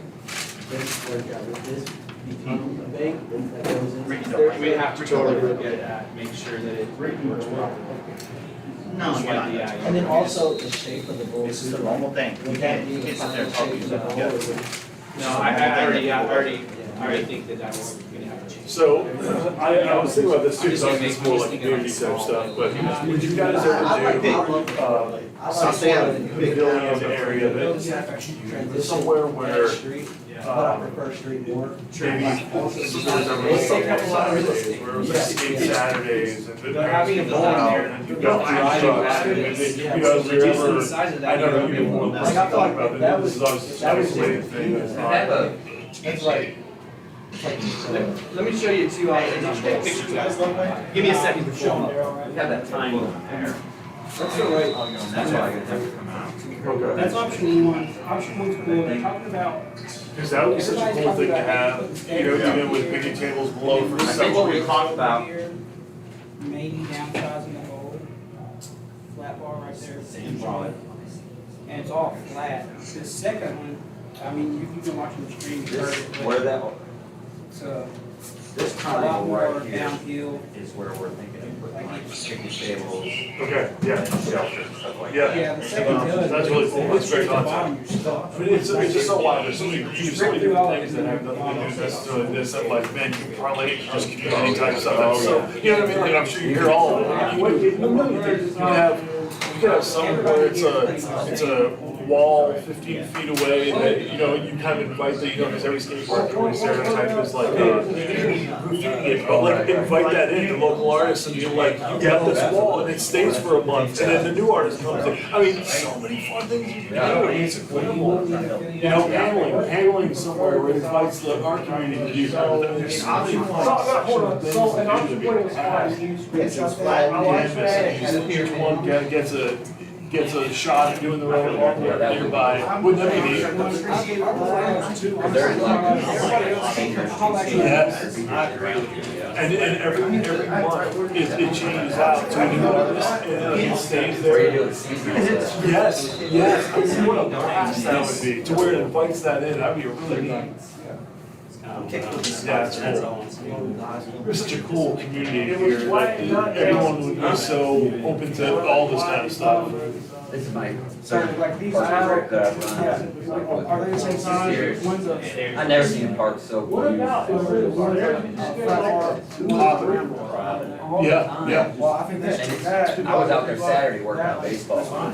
Speaker 5: this work out? Would this become a bank that goes into the stair set?
Speaker 8: We'd have to totally look at that, make sure that it works properly.
Speaker 6: No, you're not.
Speaker 5: And then also the shape of the bowl.
Speaker 6: This is a normal thing. You
Speaker 5: Would that
Speaker 6: can't,
Speaker 5: be
Speaker 6: you
Speaker 5: the
Speaker 6: can't sit there and
Speaker 5: final
Speaker 6: talk
Speaker 5: shape of the
Speaker 6: yourself
Speaker 5: bowl?
Speaker 6: together.
Speaker 5: or would-
Speaker 8: No, I already think that was gonna have to change.
Speaker 2: So, I was thinking about this too, so it's more like community type stuff, but would you guys ever do, some sort of pavilion area that, somewhere where,
Speaker 5: But I prefer street more.
Speaker 2: maybe, there's a Saturdays, where it was like skate Saturdays, and the
Speaker 8: They're having a
Speaker 2: parents
Speaker 8: bowl in
Speaker 2: come out,
Speaker 8: there.
Speaker 2: and you've got food trucks, and then, you know, if you're
Speaker 8: Reducing
Speaker 2: ever,
Speaker 8: the size of that,
Speaker 2: I know
Speaker 8: you
Speaker 2: that
Speaker 8: don't
Speaker 2: you
Speaker 8: get
Speaker 2: want
Speaker 8: one.
Speaker 2: to talk about, but this is obviously an isolated thing, that's
Speaker 1: I have
Speaker 2: not.
Speaker 1: a,
Speaker 5: It's like,
Speaker 8: Let me show you two options. Take pictures, guys. Give me a second to show them.
Speaker 1: we have that tiny one there.
Speaker 5: that's the right.
Speaker 1: That's why I get them to come out.
Speaker 8: That's option one. Option one's cool. They're talking about.
Speaker 2: Because that would be such a cool thing to have, you know, even with picnic tables below for
Speaker 1: I think what we
Speaker 2: separate.
Speaker 1: talked about,
Speaker 8: Maybe downsizing the whole flat bar right there. And it's all flat. The second one, I mean, you've been watching the stream, you've heard it,
Speaker 1: where
Speaker 8: but
Speaker 1: that,
Speaker 8: it's
Speaker 1: this
Speaker 8: a lot
Speaker 1: triangle
Speaker 8: more
Speaker 1: right here
Speaker 8: downhill.
Speaker 1: is where we're thinking of putting like picnic tables
Speaker 2: Okay, yeah,
Speaker 1: and shelters and stuff like
Speaker 2: Yeah.
Speaker 1: that.
Speaker 8: Yeah, the second does.
Speaker 2: That's really cool. That's great
Speaker 8: It's at the
Speaker 2: concept.
Speaker 8: bottom, you're stuck.
Speaker 2: I mean, it's just so wide, there's so many things that have nothing to do necessarily this, that like, man, you can parlay it, just community type stuff, that's so, you know what I mean, like, I'm sure you hear all of it. You could have somewhere where it's a wall 15 feet away, and then, you know, you kind of invite the, you know, because every skate park always stereotype is like, graffiti, but like, invite that in, the local artists, and you're like, you get this wall, and it stays for a month, and then the new artist comes in. I mean, so many fun things you can do, it's incredible. You know, paneling somewhere where it invites the art community to do something. There's so many fun
Speaker 4: Hold on, so an
Speaker 2: sections
Speaker 4: option
Speaker 2: to
Speaker 4: one
Speaker 2: do.
Speaker 4: is fine,
Speaker 6: It's just flat
Speaker 4: I like
Speaker 2: Canvas,
Speaker 4: that.
Speaker 2: and each one gets a shot at doing the road nearby. Wouldn't that be neat? Yes. And every month, it changes out to a new artist, and it stays
Speaker 1: Where you
Speaker 2: there.
Speaker 1: do it seasonal.
Speaker 2: Yes, yes, I mean, what a blast that would be, to where it invites that in, that'd be a really neat. Yeah, it's cool. We're such a cool community here, that everyone would be so open to all this kind of stuff.
Speaker 1: This is my
Speaker 8: So like these
Speaker 1: park
Speaker 8: are,
Speaker 1: trip that I've run.
Speaker 8: are they the same size?
Speaker 1: Years.
Speaker 8: One's a.
Speaker 1: I've never seen a park so
Speaker 4: What
Speaker 1: huge.
Speaker 4: about, is there,
Speaker 2: Yeah, yeah.
Speaker 8: Well, I think that's, that.
Speaker 1: I was out there Saturday working on baseball.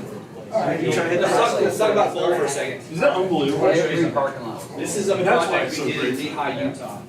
Speaker 3: Let's talk about bowl for a second.
Speaker 2: Is that unbelievable?
Speaker 1: Every parking lot.
Speaker 3: This is a
Speaker 2: And that's why
Speaker 3: project
Speaker 2: it's
Speaker 3: we
Speaker 2: so
Speaker 3: did in
Speaker 2: great.
Speaker 3: Lehigh, Utah.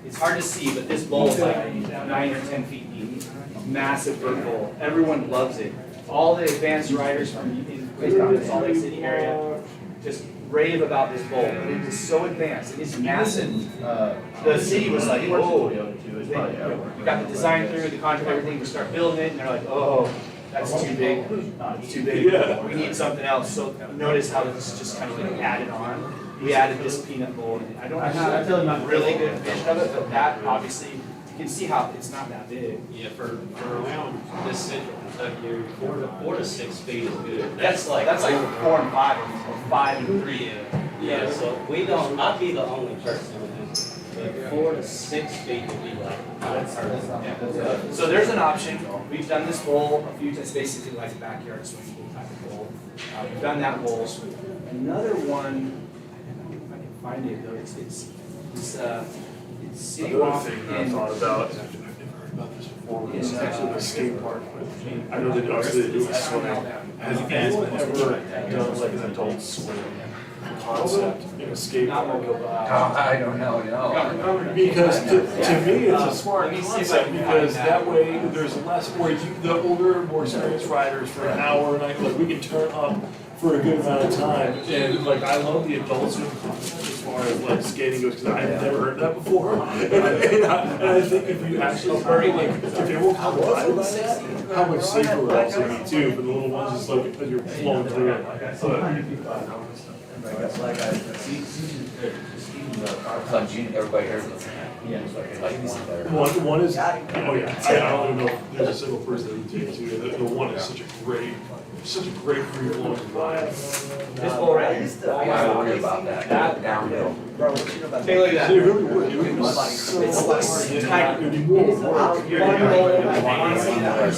Speaker 3: It's hard to see, but this bowl is like 9 or 10 feet deep. Massive big bowl. Everyone loves it. All the advanced riders from the Salt Lake City area just rave about this bowl. But it is so advanced. It is massive. The city was like, whoa. We got the design through, the contract, everything. We start building it, and they're like, oh, that's too big. It's too big.
Speaker 2: Yeah.
Speaker 3: We need something else. So notice how this is just kind of like added on. We added this peanut bowl. And I feel I'm not really good vision of it, but that obviously you can see how it's not that big.
Speaker 9: Yeah, for around this central Kentucky area, 4 to 6 feet is good.
Speaker 3: That's like 4 and 5 or 5 and 3.
Speaker 9: Yeah, so we don't, I'd be the only person who's, but 4 to 6 feet would be like, that's perfect.
Speaker 3: So there's an option. We've done this bowl a few times. It's basically like a backyard swimming pool type of bowl. We've done that bowl. Another one, I don't know if I can find it though. It's sitting
Speaker 2: Another
Speaker 3: off
Speaker 2: thing that I
Speaker 3: in.
Speaker 2: thought about, I've never heard about this before, but it's actually the skate park. I know that obviously they do with swimming. Has anyone ever done like an adult swim? concept in a skate
Speaker 3: Not
Speaker 2: park.
Speaker 3: like a,
Speaker 1: I don't know, no.
Speaker 2: Because to me, it's a smart concept, because that way there's less, where the older, more experienced riders for an hour, and like we can turn up for a good amount of time. And like, I love the adult swim concept as far as like skating goes, because I've never heard that before. And I think if you actually start, like, if everyone can abide by that, how much safer it would also be too, for the little ones, just like, as you're flowing through it.
Speaker 1: Everybody heard it.
Speaker 2: One is, oh yeah, I don't even know if there's a single person that would take two. The one is such a great free flowing ride.
Speaker 1: I worry about that downhill.
Speaker 5: Bro, what you know about
Speaker 3: Take a look at
Speaker 2: It
Speaker 3: that.
Speaker 2: really would, it would be so less, it would be more work.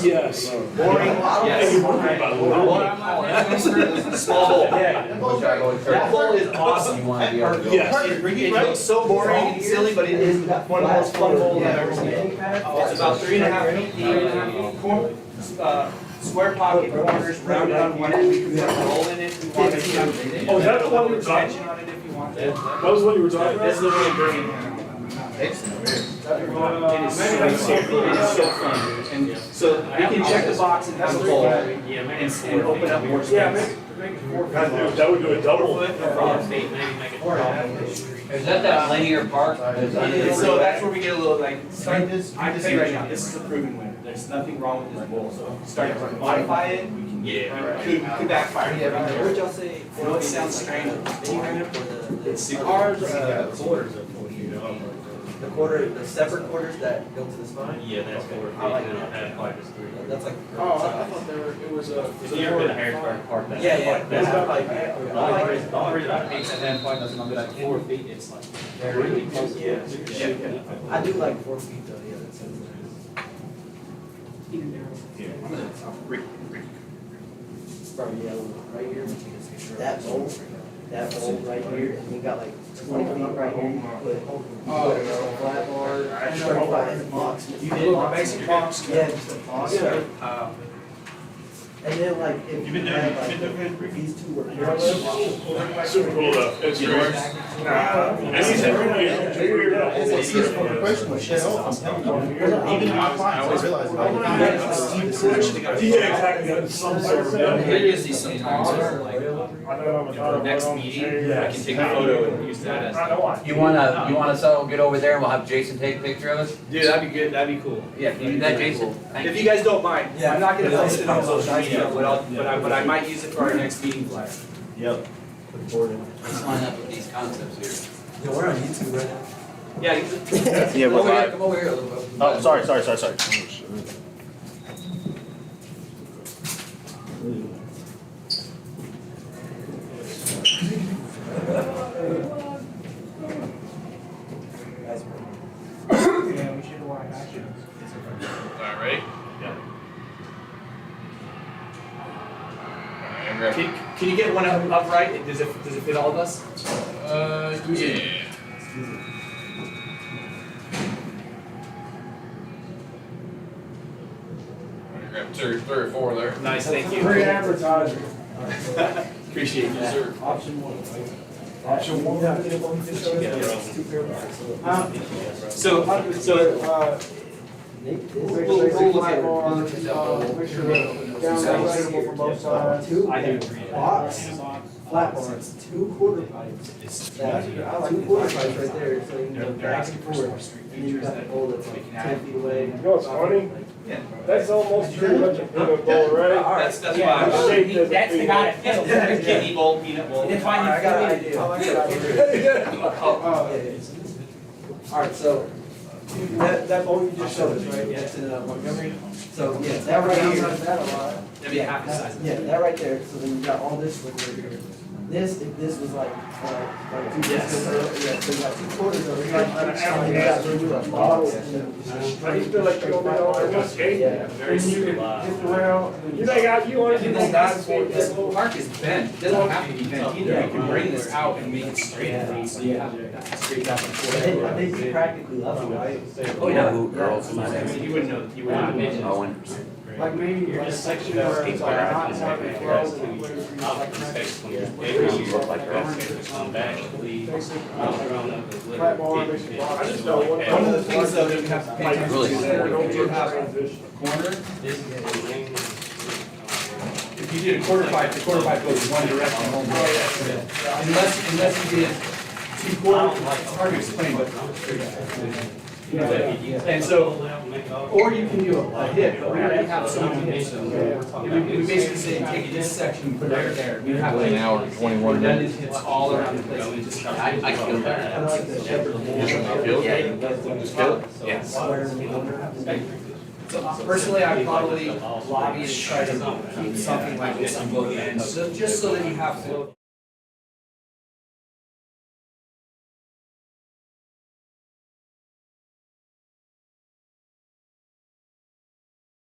Speaker 2: Yes.
Speaker 6: Boring.
Speaker 2: And you worry about it.
Speaker 3: Small bowl.
Speaker 6: That bowl is awesome.
Speaker 1: You wanna be able to go.
Speaker 2: Yes.
Speaker 6: It looks so boring and silly, but it is one of the most fun bowls I've ever seen.
Speaker 3: It's about 3.5 feet deep, 3.5 feet. Square pocket corners, rounded on one end, we can put a roll in it, if you want it.
Speaker 2: Oh, is that the one you were talking
Speaker 3: Extension on it if you want.
Speaker 2: That was what you were talking
Speaker 3: This is
Speaker 2: about?
Speaker 3: the one I'm bringing in. It is so fun, and so we can check the box and have a bowl, and open up more space.
Speaker 2: That would do a double.
Speaker 1: Is that linear park?
Speaker 3: So that's where we get a little like, start this, I can say right now, this is a proven winner, there's nothing wrong with this bowl, so start to modify it, we can get, could backfire.
Speaker 5: Where'd y'all say?
Speaker 3: I know it sounds strange, it's super.
Speaker 5: Quarters of 40. The quarter, the separate quarters that go to the spine?
Speaker 9: Yeah, that's 4 feet,
Speaker 5: I like
Speaker 9: and
Speaker 5: that.
Speaker 9: it'll have 5 to 3.
Speaker 5: That's like.
Speaker 2: I thought it was a.
Speaker 9: If you ever been to Harrisburg Park, that's
Speaker 5: Yeah, yeah.
Speaker 9: like, that's
Speaker 5: That's like-
Speaker 9: the only reason I hate that point is I'm like 4 feet, it's like really close. Yeah.
Speaker 5: I do like 4 feet though, yeah, that sounds nice. Bro, yeah, right here, that bowl right here, and you got like 20 feet right here, you put a flat bar, and a box.
Speaker 3: You did a basic box?
Speaker 5: Yeah, just a box. And then like, if you had like, these two were parallel.
Speaker 2: Super cool though, it's great. And he's everybody.
Speaker 6: Even in my clients, I realize.
Speaker 2: Yeah, exactly, some sort of.
Speaker 11: I use these sometimes as like, for next meeting, I can take a photo and use that as.
Speaker 1: You wanna so get over there and we'll have Jason take a picture of us?
Speaker 3: Dude, that'd be good, that'd be cool.
Speaker 1: Yeah, can you do that, Jason? Thank
Speaker 3: If
Speaker 1: you.
Speaker 3: you guys don't mind,
Speaker 5: Yeah.
Speaker 3: I'm not gonna post it on social media, but I might use it for our next meeting flyer.
Speaker 6: Yep.
Speaker 1: Let's line up with these concepts here.
Speaker 5: Yeah, we're on YouTube right now.
Speaker 3: Yeah, use it.
Speaker 6: Yeah,
Speaker 1: Come over here, come over here a little bit.
Speaker 6: Oh, sorry.
Speaker 8: Yeah, we should watch action.
Speaker 11: Alright, ready?
Speaker 3: Can you get one upright? Does it fit all of us?
Speaker 11: Yeah. Grab 3 or 4 there.
Speaker 3: Nice, thank you.
Speaker 4: Free advertising.
Speaker 3: Appreciate that.
Speaker 11: Yes, sir.
Speaker 4: Option one. Option one.
Speaker 3: So,
Speaker 4: We'll look at make sure the down is suitable for both sides.
Speaker 3: I do agree.
Speaker 5: Box, flat bar, it's 2 quarter pipes. That, I like 2 quarter pipes right there, so you can go back and forth. And then you got the bowl that's like 10 feet away.
Speaker 4: You know what's funny?
Speaker 3: Yeah.
Speaker 4: That's almost pretty much a peanut bowl, right?
Speaker 3: That's why.
Speaker 8: That's the guy that fits it.
Speaker 3: Kidney bowl, peanut bowl.
Speaker 8: That's why
Speaker 5: I
Speaker 8: you
Speaker 5: got an
Speaker 8: fit
Speaker 5: idea.
Speaker 8: it.
Speaker 5: I like that idea. Alright, so, that bowl you just showed us, right? It's in Montgomery. So, yeah, that right here.
Speaker 3: That'd be half the size.
Speaker 5: Yeah, that right there, so then you got all this one right here. This, if this was like 2
Speaker 3: Yes.
Speaker 5: yeah, so you got 2 quarters over here, and you got maybe a box, and then
Speaker 4: How you feel like you're gonna be on one skate?
Speaker 5: Yeah.
Speaker 3: Very
Speaker 4: And you can
Speaker 3: smooth.
Speaker 4: get around, you think you want to do
Speaker 3: This
Speaker 4: that?
Speaker 3: park is bent, it doesn't have to be bent either, you can bring this out and make it straight, so you have straight back and
Speaker 5: I think
Speaker 3: forth.
Speaker 5: you practically love it, right?
Speaker 3: Oh, yeah.
Speaker 1: Who girls?
Speaker 3: I mean, you wouldn't know, you wouldn't know.
Speaker 1: Owen.
Speaker 8: Like maybe
Speaker 9: You're
Speaker 8: like a
Speaker 9: just
Speaker 8: section
Speaker 9: like
Speaker 8: where it's like
Speaker 9: Skatepark,
Speaker 8: not
Speaker 9: it's
Speaker 8: having
Speaker 9: like
Speaker 8: flow,
Speaker 9: that's
Speaker 8: and where it's like
Speaker 9: come back, leave. I'm growing up with
Speaker 4: Flat bar,
Speaker 9: little
Speaker 4: basic
Speaker 9: kids.
Speaker 4: bar. I just
Speaker 9: It's
Speaker 4: know
Speaker 9: like
Speaker 4: one
Speaker 9: that.
Speaker 3: One of the things though that we have to pay attention
Speaker 10: Really?
Speaker 3: to is that we do have a corner.
Speaker 9: This is the main.
Speaker 3: If you did a quarter pipe, the quarter pipe goes one direction only. Unless you did two quarters, it's hard to explain, but. And so, or you can do a hip, but we already have so many hips. We basically say, take this section, put it there. We have
Speaker 10: An hour and 21 minutes.
Speaker 3: redundant hits all around the place. We just
Speaker 10: I killed
Speaker 5: I like the shepherd.
Speaker 10: Just kill it?
Speaker 3: Yes. So personally, I probably lobby to try to keep something like this on both ends, so just so that you have flow.